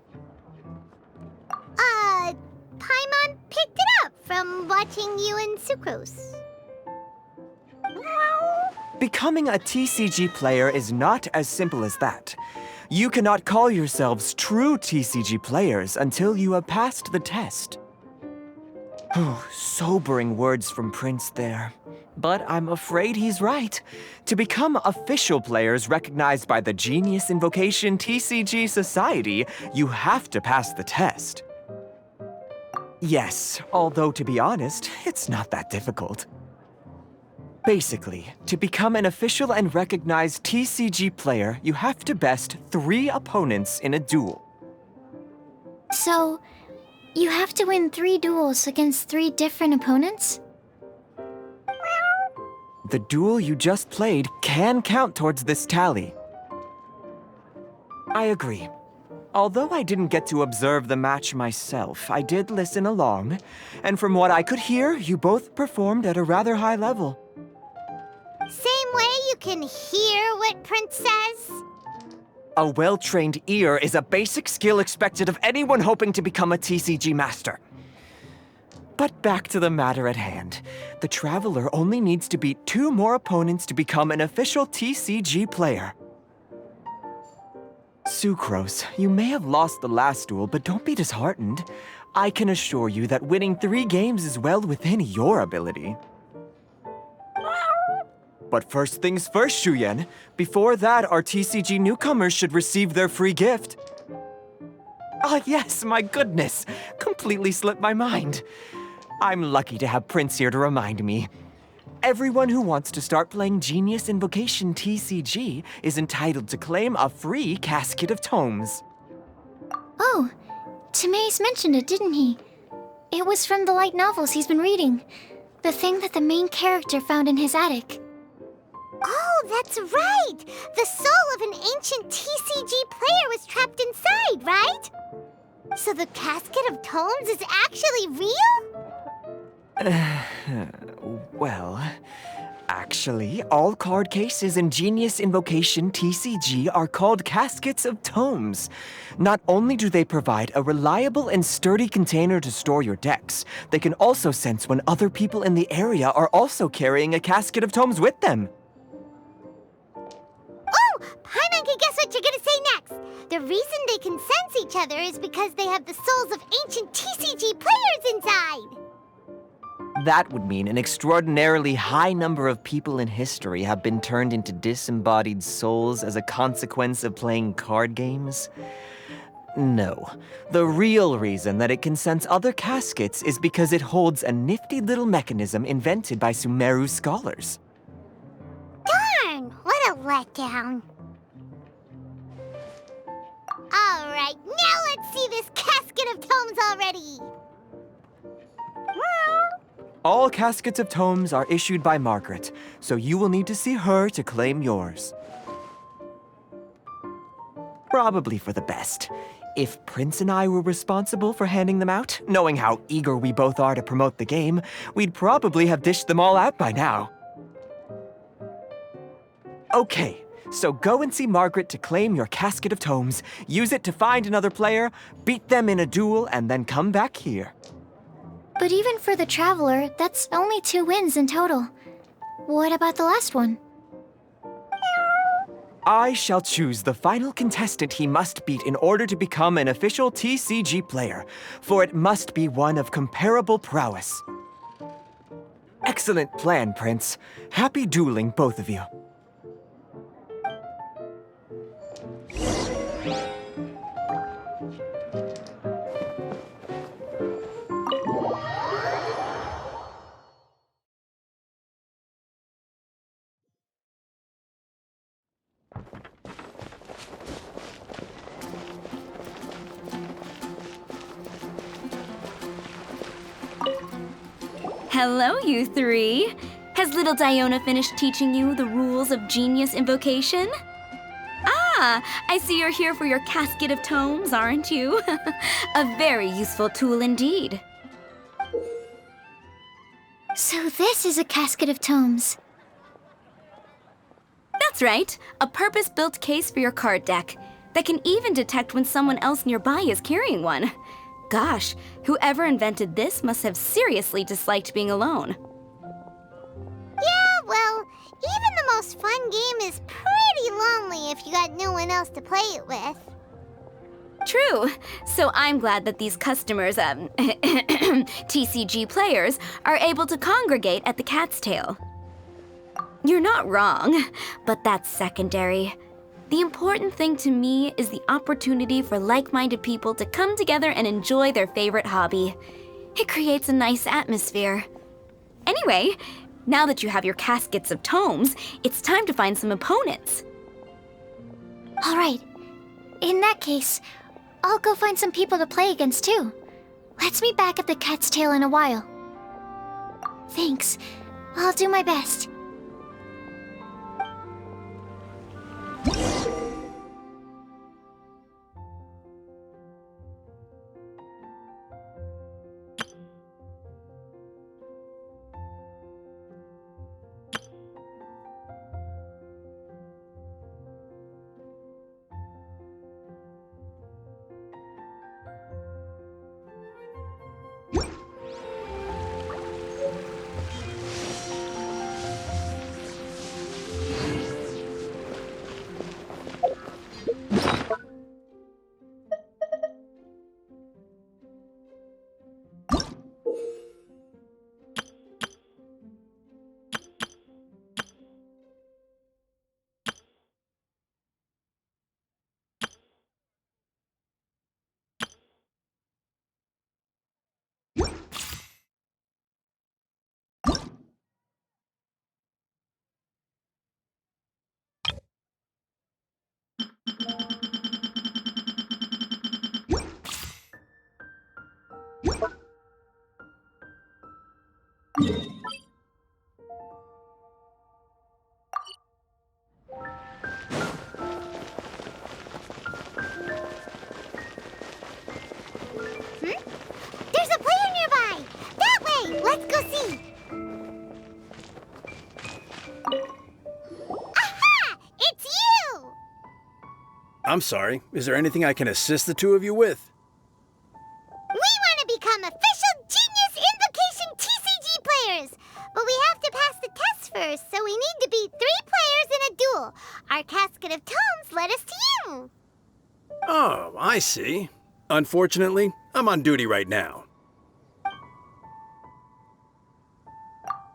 Paimon picked it up from watching you and Sucrose. Becoming a TCG player is not as simple as that. You cannot call yourselves true TCG players until you have passed the test. Oh, sobering words from Prince there. But I'm afraid he's right. To become official players recognized by the Genius Invocation TCG Society, you have to pass the test. Yes, although to be honest, it's not that difficult. Basically, to become an official and recognized TCG player, you have to best 3 opponents in a duel. So, you have to win 3 duels against 3 different opponents? The duel you just played can count towards this tally. I agree. Although I didn't get to observe the match myself, I did listen along, and from what I could hear, you both performed at a rather high level. Same way you can hear what Prince says? A well-trained ear is a basic skill expected of anyone hoping to become a TCG master. But back to the matter at hand. The Traveler only needs to beat 2 more opponents to become an official TCG player. Sucrose, you may have lost the last duel, but don't be disheartened. I can assure you that winning 3 games is well within your ability. But first things first, Shuyen. Before that, our TCG newcomers should receive their free gift. Ah, yes, my goodness. Completely slipped my mind. I'm lucky to have Prince here to remind me. Everyone who wants to start playing Genius Invocation TCG is entitled to claim a free casket of tomes. Oh, Timaeus mentioned it, didn't he? It was from the light novels he's been reading. The thing that the main character found in his attic. Oh, that's right! The soul of an ancient TCG player was trapped inside, right? So the Casket of Tomes is actually real? Well, actually, all card cases in Genius Invocation TCG are called Caskets of Tomes. Not only do they provide a reliable and sturdy container to store your decks, they can also sense when other people in the area are also carrying a Casket of Tomes with them. Oh, Paimon can guess what you're gonna say next. The reason they can sense each other is because they have the souls of ancient TCG players inside. That would mean an extraordinarily high number of people in history have been turned into disembodied souls as a consequence of playing card games. No. The real reason that it can sense other caskets is because it holds a nifty little mechanism invented by Sumeru scholars. Darn, what a letdown. Alright, now let's see this Casket of Tomes already. All Caskets of Tomes are issued by Margaret, so you will need to see her to claim yours. Probably for the best. If Prince and I were responsible for handing them out, knowing how eager we both are to promote the game, we'd probably have dished them all out by now. Okay, so go and see Margaret to claim your Casket of Tomes, use it to find another player, beat them in a duel, and then come back here. But even for the Traveler, that's only 2 wins in total. What about the last one? I shall choose the final contestant he must beat in order to become an official TCG player, for it must be one of comparable prowess. Excellent plan, Prince. Happy dueling, both of you. Hello, you three. Has little Diona finished teaching you the rules of Genius Invocation? Ah, I see you're here for your Casket of Tomes, aren't you? A very useful tool indeed. So this is a Casket of Tomes. That's right, a purpose-built case for your card deck that can even detect when someone else nearby is carrying one. Gosh, whoever invented this must have seriously disliked being alone. Yeah, well, even the most fun game is pretty lonely if you got no one else to play it with. True. So I'm glad that these customers, TCG players, are able to congregate at the Cat's Tail. You're not wrong, but that's secondary. The important thing to me is the opportunity for like-minded people to come together and enjoy their favorite hobby. It creates a nice atmosphere. Anyway, now that you have your Caskets of Tomes, it's time to find some opponents. All right. In that case, I'll go find some people to play against too. Let's meet back at the Cat's Tail in a while. Thanks. I'll do my best. I'm sorry. Is there anything I can assist the two of you with? We want to become official Genius Invocation TCG players, but we have to pass the test first, so we need to beat 3 players in a duel. Our Casket of Tomes led us to you. Oh, I see. Unfortunately, I'm on duty right now.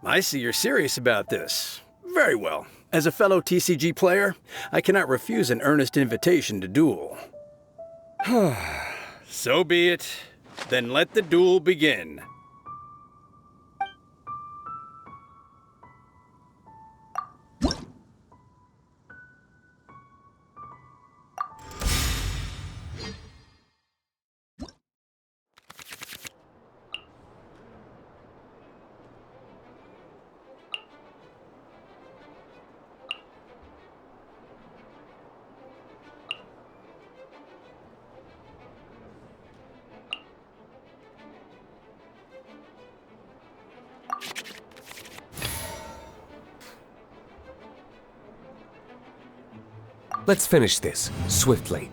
I see you're serious about this. Very well. As a fellow TCG player, I cannot refuse an earnest invitation to duel. So be it. Then let the duel begin. Let's finish this, swiftly.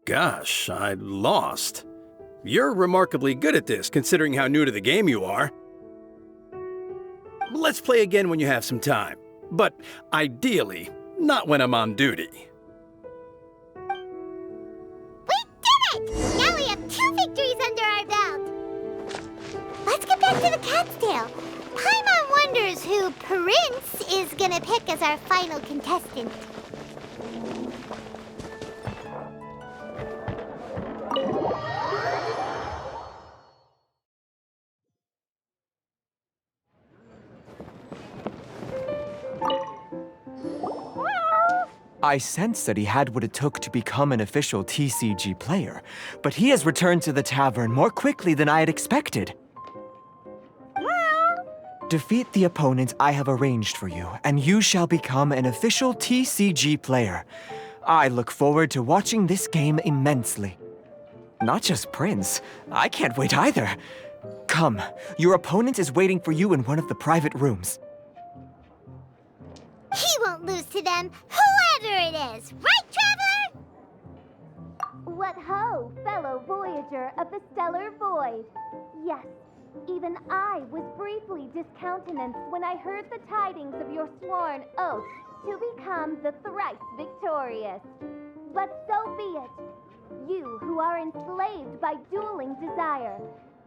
Gosh, I lost. You're remarkably good at this, considering how new to the game you are. Let's play again when you have some time. But ideally, not when I'm on duty. We did it! Now we have 2 victories under our belt. Let's get back to the cat's tail. Paimon wonders who Prince is gonna pick as our final contestant. I sensed that he had what it took to become an official TCG player, but he has returned to the tavern more quickly than I had expected. Defeat the opponent I have arranged for you, and you shall become an official TCG player. I look forward to watching this game immensely. Not just Prince. I can't wait either. Come, your opponent is waiting for you in one of the private rooms. He won't lose to them, whoever it is. Right, Traveler? What ho, fellow voyager of the stellar void. Yes, even I was briefly discountenanced when I heard the tidings of your sworn oath to become the thrice victorious. But so be it. You who are enslaved by dueling desire,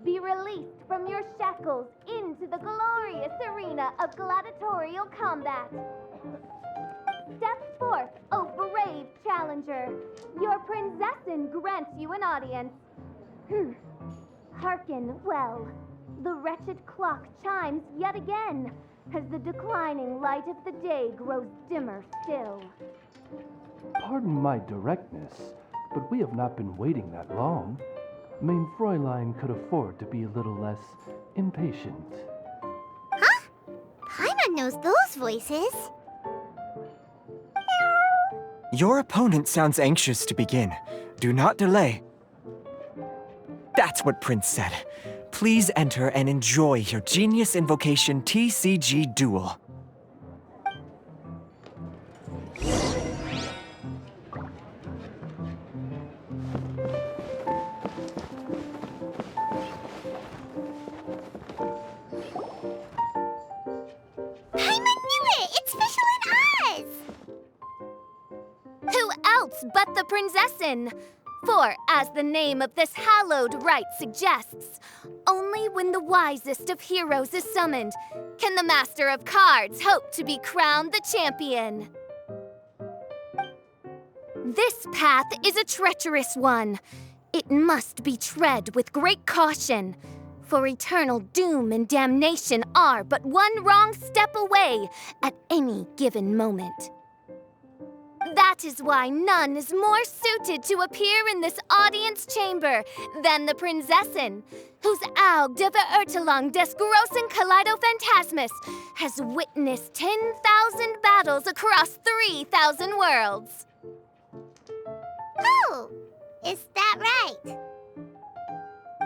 be released from your shackles into the glorious arena of gladiatorial combat. Step forth, O brave challenger. Your princessin grants you an audience. Hearken well. The wretched clock chimes yet again, as the declining light of the day grows dimmer still. Pardon my directness, but we have not been waiting that long. Mein Fräulein could afford to be a little less impatient. Huh? Paimon knows those voices. Your opponent sounds anxious to begin. Do not delay. That's what Prince said. Please enter and enjoy your Genius Invocation TCG Duel. But the princessin. For, as the name of this hallowed rite suggests, only when the wisest of heroes is summoned can the master of cards hope to be crowned the champion. This path is a treacherous one. It must be tread with great caution, for eternal doom and damnation are but one wrong step away at any given moment. That is why none is more suited to appear in this audience chamber than the princessin, whose Aug de Verurtelang des großen Kaleido-Phantasmus has witnessed 10,000 battles across 3,000 worlds. Oh, is that right?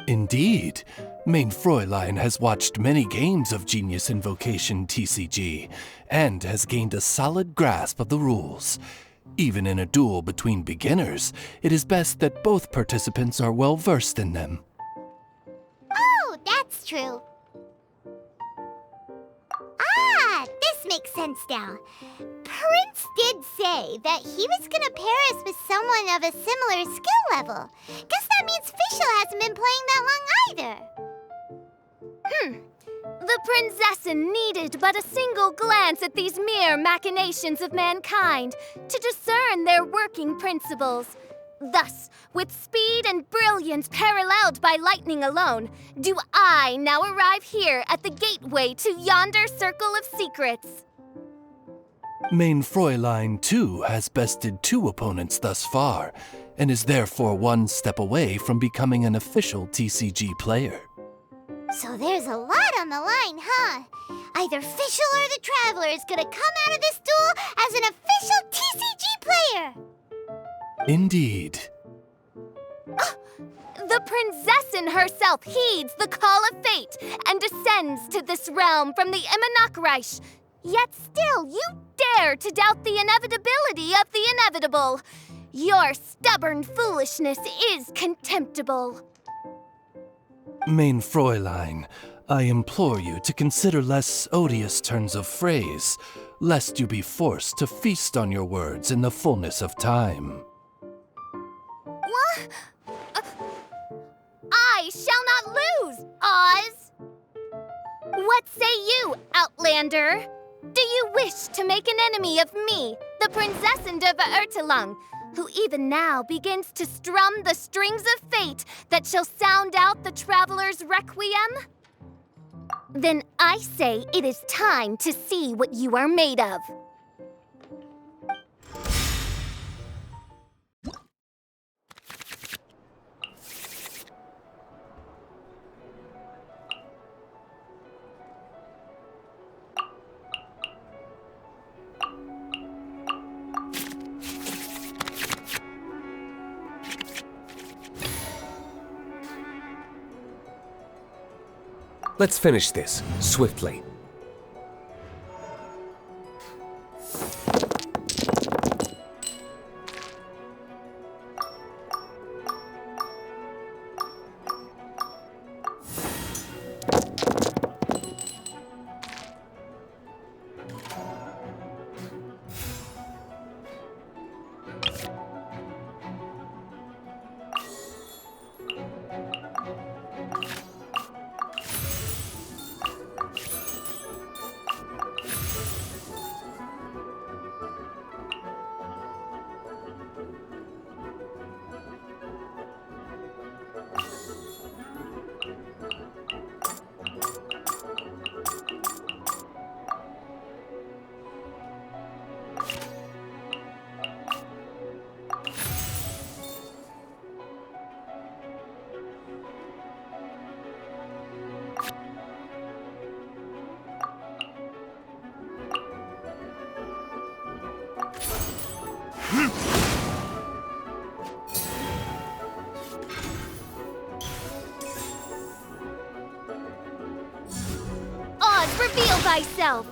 Indeed. Mein Fräulein has watched many games of Genius Invocation TCG, and has gained a solid grasp of the rules. Even in a duel between beginners, it is best that both participants are well versed in them. Oh, that's true. Ah, this makes sense now. Prince did say that he was gonna pair us with someone of a similar skill level. Guess that means Fischl hasn't been playing that long either. The princessin needed but a single glance at these mere machinations of mankind to discern their working principles. Thus, with speed and brilliance paralleled by lightning alone, do I now arrive here at the gateway to yonder circle of secrets. Mein Fräulein, too, has bested 2 opponents thus far, and is therefore one step away from becoming an official TCG player. So there's a lot on the line, huh? Either Fischl or the Traveler is gonna come out of this duel as an official TCG player! Indeed. The princessin herself heeds the call of fate and descends to this realm from the Immanakreich. Yet still you dare to doubt the inevitability of the inevitable. Your stubborn foolishness is contemptible. Mein Fräulein, I implore you to consider less odious turns of phrase, lest you be forced to feast on your words in the fullness of time. What? I shall not lose, Oz! What say you, Outlander? Do you wish to make an enemy of me, the Princessin de Verurtelang, who even now begins to strum the strings of fate that shall sound out the traveler's requiem? Then I say it is time to see what you are made of. Let's finish this, swiftly. Oz, reveal thyself!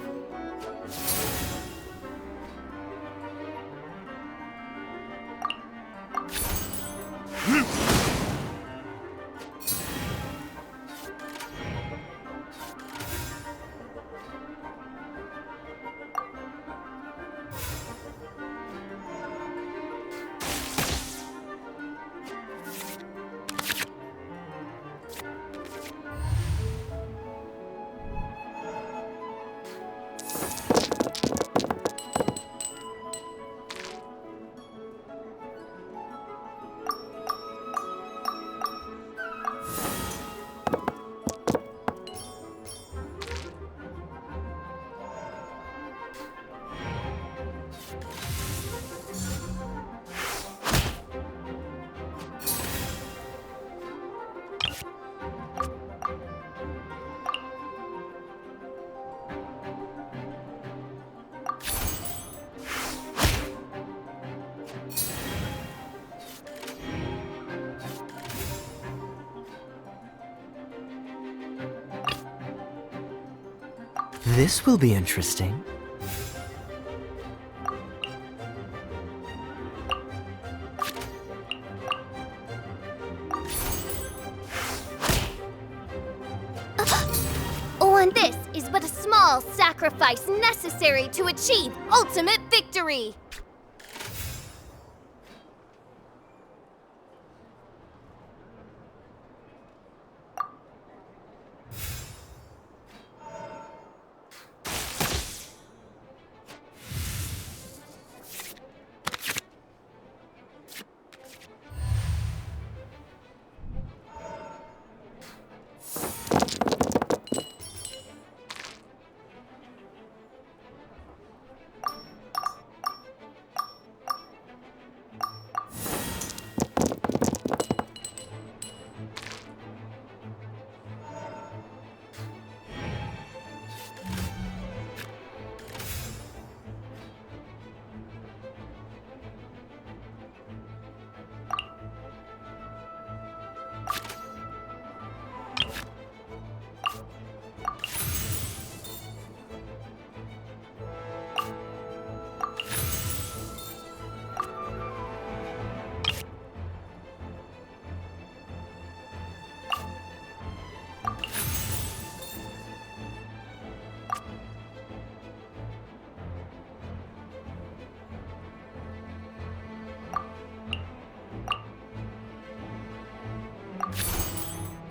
This will be interesting. Oh, and this is but a small sacrifice necessary to achieve ultimate victory!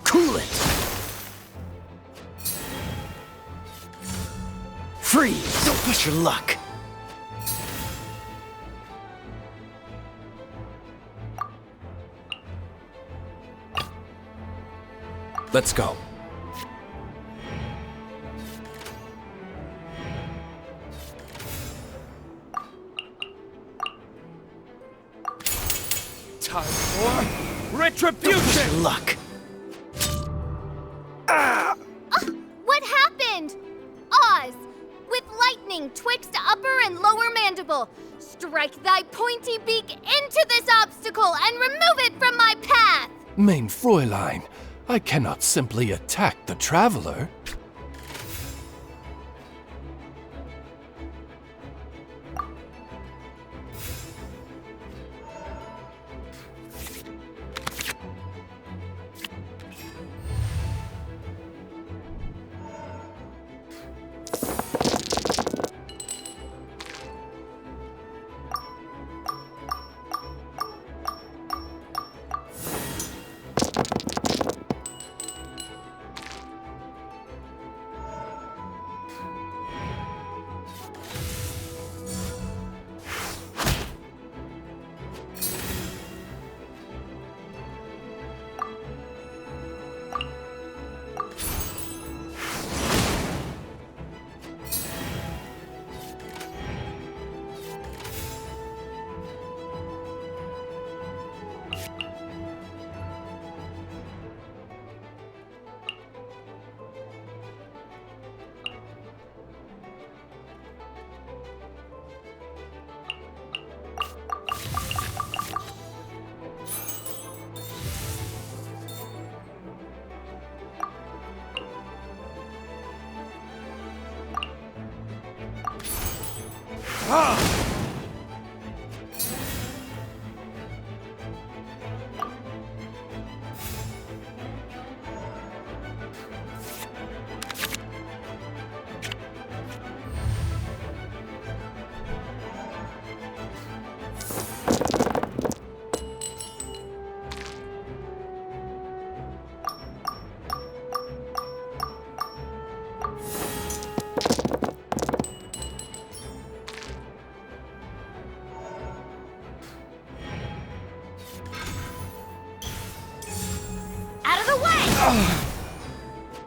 Cool it! Freeze! Don't push your luck! Let's go. Time for retribution! Don't push your luck! What happened? Oz, with lightning twixt upper and lower mandible, strike thy pointy beak into this obstacle and remove it from my path! Mein Fräulein, I cannot simply attack the traveler.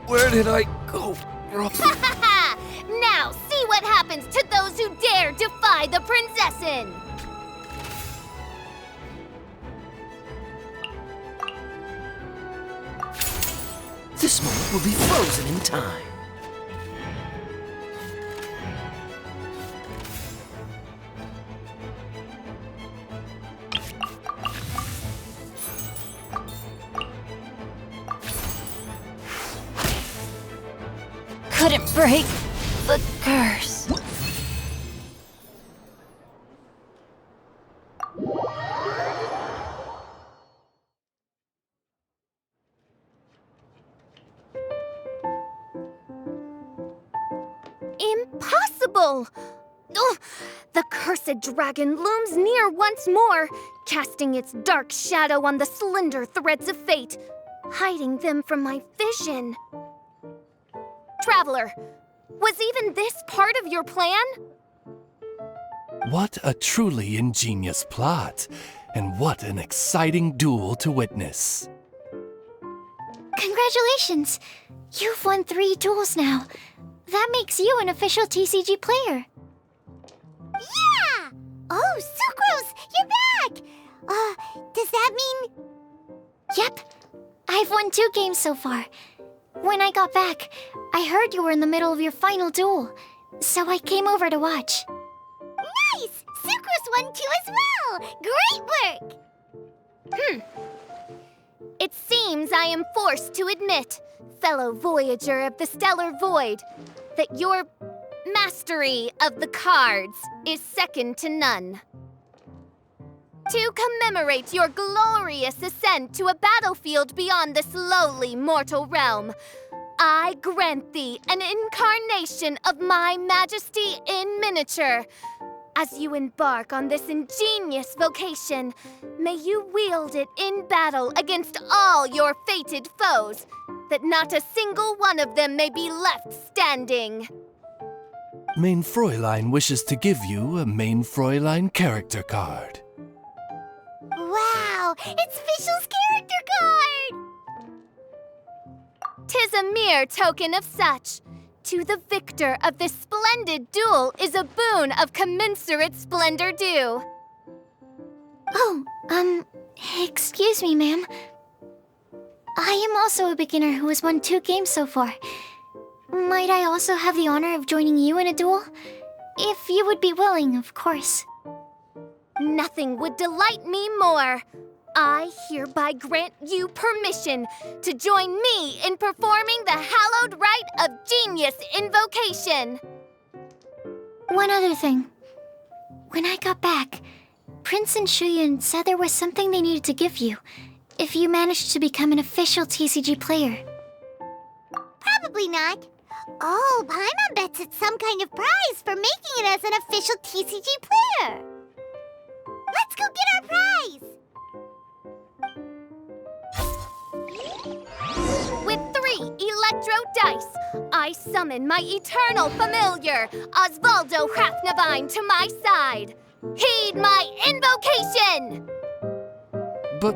Where did I go? Now see what happens to those who dare defy the Prinzessin! This moment will be frozen in time. Couldn't break the curse. Impossible! Ugh, the cursed dragon looms near once more, casting its dark shadow on the slender threads of fate, hiding them from my vision. Traveler, was even this part of your plan? What a truly ingenious plot, and what an exciting duel to witness. Congratulations! You've won 3 duels now. That makes you an official TCG player. Yeah! Oh, Sucrose, you're back! Does that mean... Yep. I've won 2 games so far. When I got back, I heard you were in the middle of your final duel, so I came over to watch. Nice! Sucrose won 2 as well! Great work! It seems I am forced to admit, fellow voyager of the stellar void, that your mastery of the cards is second to none. To commemorate your glorious ascent to a battlefield beyond this lowly mortal realm, I grant thee an incarnation of my majesty in miniature. As you embark on this ingenious vocation, may you wield it in battle against all your fated foes, that not a single one of them may be left standing. Main Fräulein wishes to give you a Main Fräulein character card. Wow, it's Fischl's character card! 'Tis a mere token of such. To the victor of this splendid duel is a boon of commensurate splendor due. Oh, excuse me, ma'am. I am also a beginner who has won 2 games so far. Might I also have the honor of joining you in a duel? If you would be willing, of course. Nothing would delight me more. I hereby grant you permission to join me in performing the hallowed rite of genius invocation. One other thing. When I got back, Prince and Shuyun said there was something they needed to give you if you managed to become an official TCG player. Probably not. Oh, Paimon bets it's some kind of prize for making it as an official TCG player. Let's go get our prize! With 3 electro dice, I summon my eternal familiar, Osvaldo Hrafnavine, to my side. Heed my invocation! But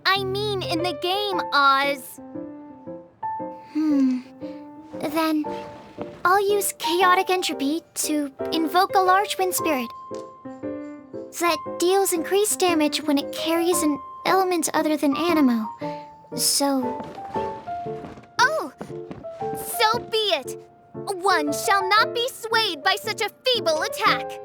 I mean in the game, Oz. Then, I'll use Chaotic Entropy to invoke a large wind spirit that deals increased damage when it carries an element other than Animo. So... Oh, so be it. One shall not be swayed by such a feeble attack.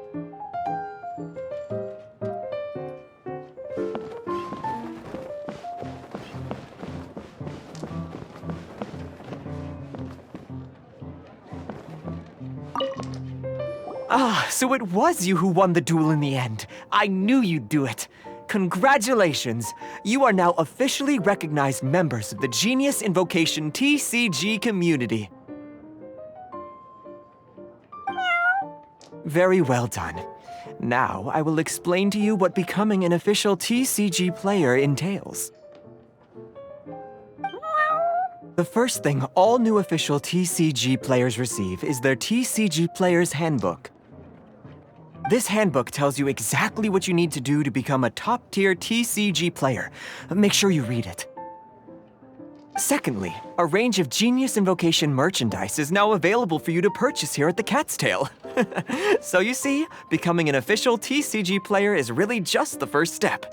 Ah, so it was you who won the duel in the end. I knew you'd do it. Congratulations! You are now officially recognized members of the Genius Invocation TCG community. Very well done. Now, I will explain to you what becoming an official TCG player entails. The first thing all new official TCG players receive is their TCG Player's Handbook. This handbook tells you exactly what you need to do to become a top-tier TCG player. Make sure you read it. Secondly, a range of Genius Invocation merchandise is now available for you to purchase here at the Cat's Tail. So you see, becoming an official TCG player is really just the first step.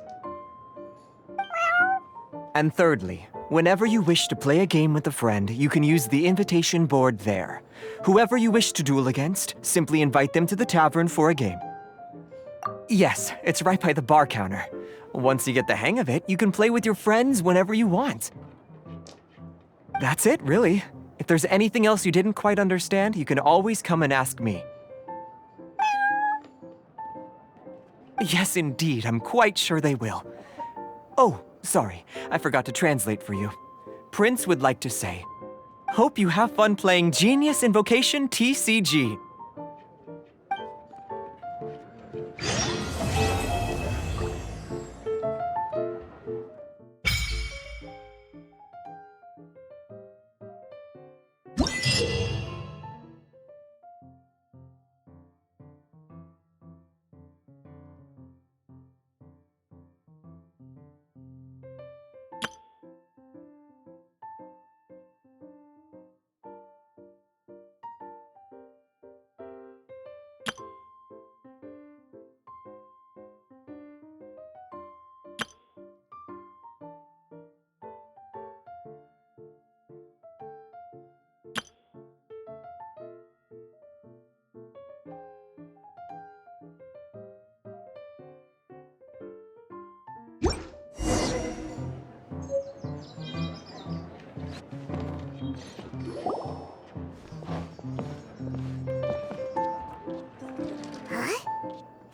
And thirdly, whenever you wish to play a game with a friend, you can use the invitation board there. Whoever you wish to duel against, simply invite them to the tavern for a game. Yes, it's right by the bar counter. Once you get the hang of it, you can play with your friends whenever you want. That's it, really. If there's anything else you didn't quite understand, you can always come and ask me. Yes, indeed, I'm quite sure they will. Oh, sorry, I forgot to translate for you. Prince would like to say, hope you have fun playing Genius Invocation TCG.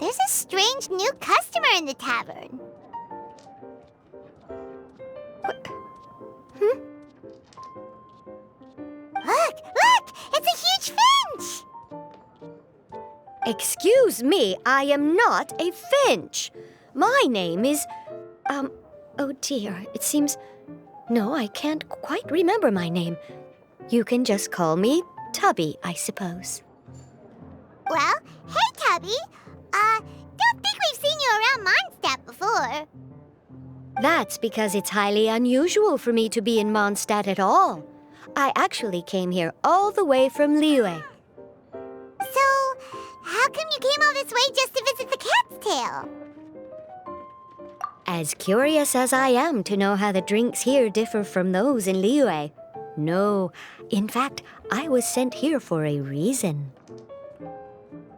There's a strange new customer in the tavern. Look! It's a huge finch! Excuse me, I am not a finch. My name is... oh dear, it seems... No, I can't quite remember my name. You can just call me Tubby, I suppose. Well, hey, Tubby. Don't think we've seen you around Mondstadt before. That's because it's highly unusual for me to be in Mondstadt at all. I actually came here all the way from Liyue. So, how come you came all this way just to visit the Cat's Tail? As curious as I am to know how the drinks here differ from those in Liyue, No. In fact, I was sent here for a reason.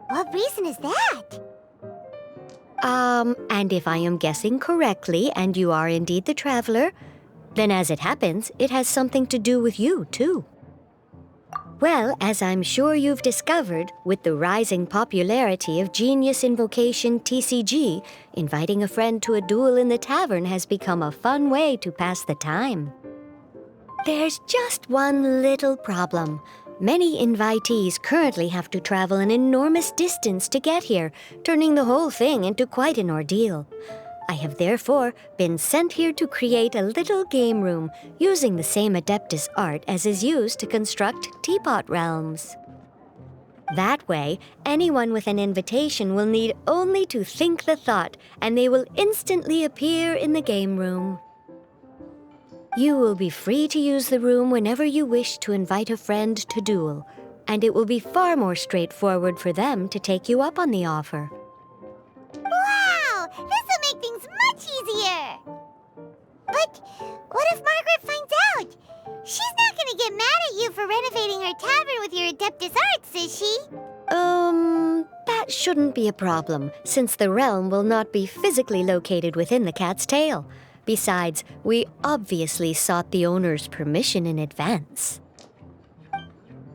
What reason is that? And if I am guessing correctly, and you are indeed the traveler, then as it happens, it has something to do with you, too. Well, as I'm sure you've discovered, with the rising popularity of Genius Invocation TCG, inviting a friend to a duel in the tavern has become a fun way to pass the time. There's just one little problem. Many invitees currently have to travel an enormous distance to get here, turning the whole thing into quite an ordeal. I have therefore been sent here to create a little game room using the same Adeptus art as is used to construct teapot realms. That way, anyone with an invitation will need only to think the thought, and they will instantly appear in the game room. You will be free to use the room whenever you wish to invite a friend to duel, and it will be far more straightforward for them to take you up on the offer. Wow! This will make things much easier! But what if Margaret finds out? She's not gonna get mad at you for renovating her tavern with your Adeptus arts, is she? That shouldn't be a problem, since the realm will not be physically located within the cat's tail. Besides, we obviously sought the owner's permission in advance.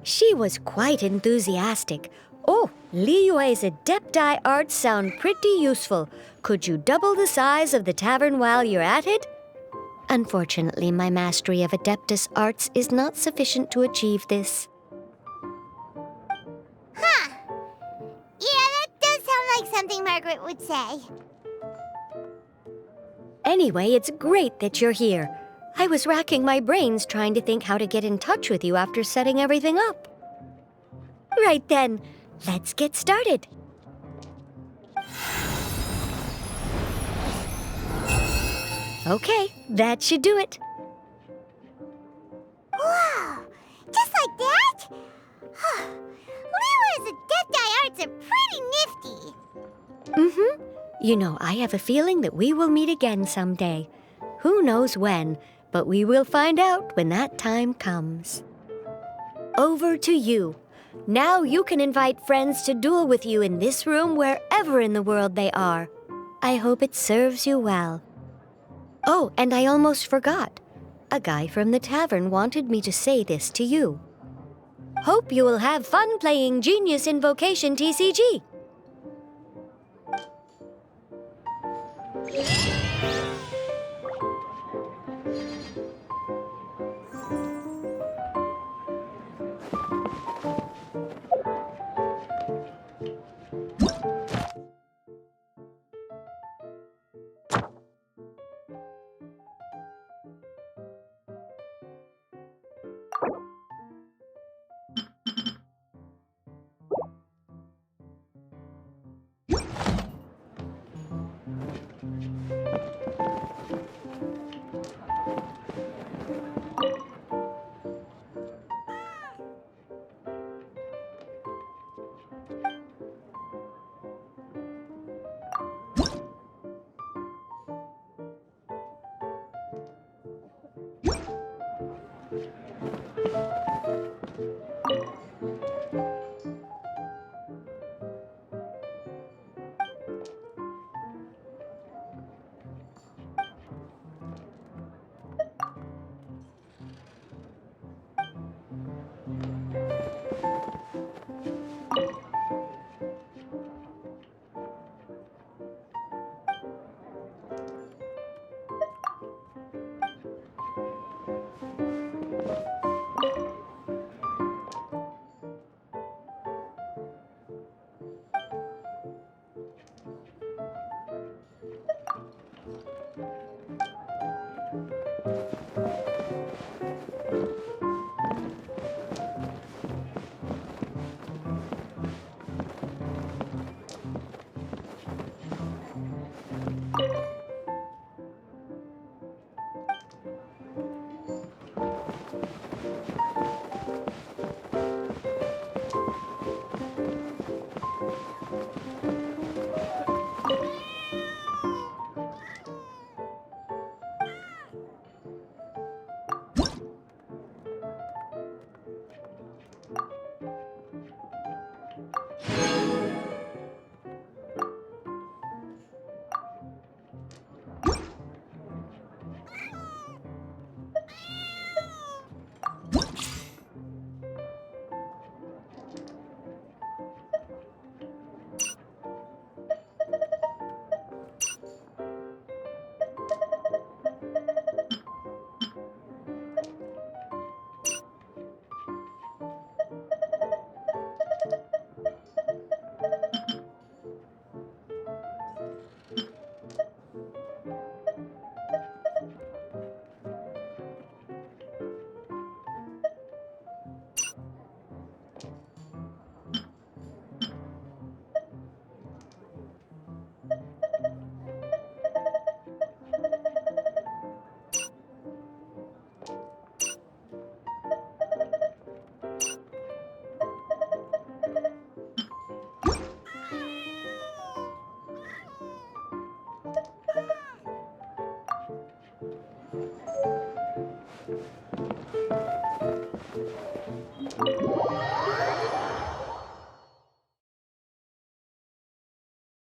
She was quite enthusiastic. Oh, Liyue's Adepti arts sound pretty useful. Could you double the size of the tavern while you're at it? Unfortunately, my mastery of Adeptus arts is not sufficient to achieve this. Huh. Yeah, that does sound like something Margaret would say. Anyway, it's great that you're here. I was racking my brains trying to think how to get in touch with you after setting everything up. Right then, let's get started. Okay, that should do it. Wow! Just like that? Liyue's Adepti arts are pretty nifty. Mm-hmm. You know, I have a feeling that we will meet again someday. Who knows when, but we will find out when that time comes. Over to you. Now you can invite friends to duel with you in this room wherever in the world they are. I hope it serves you well. Oh, and I almost forgot. A guy from the tavern wanted me to say this to you. Hope you will have fun playing Genius Invocation TCG.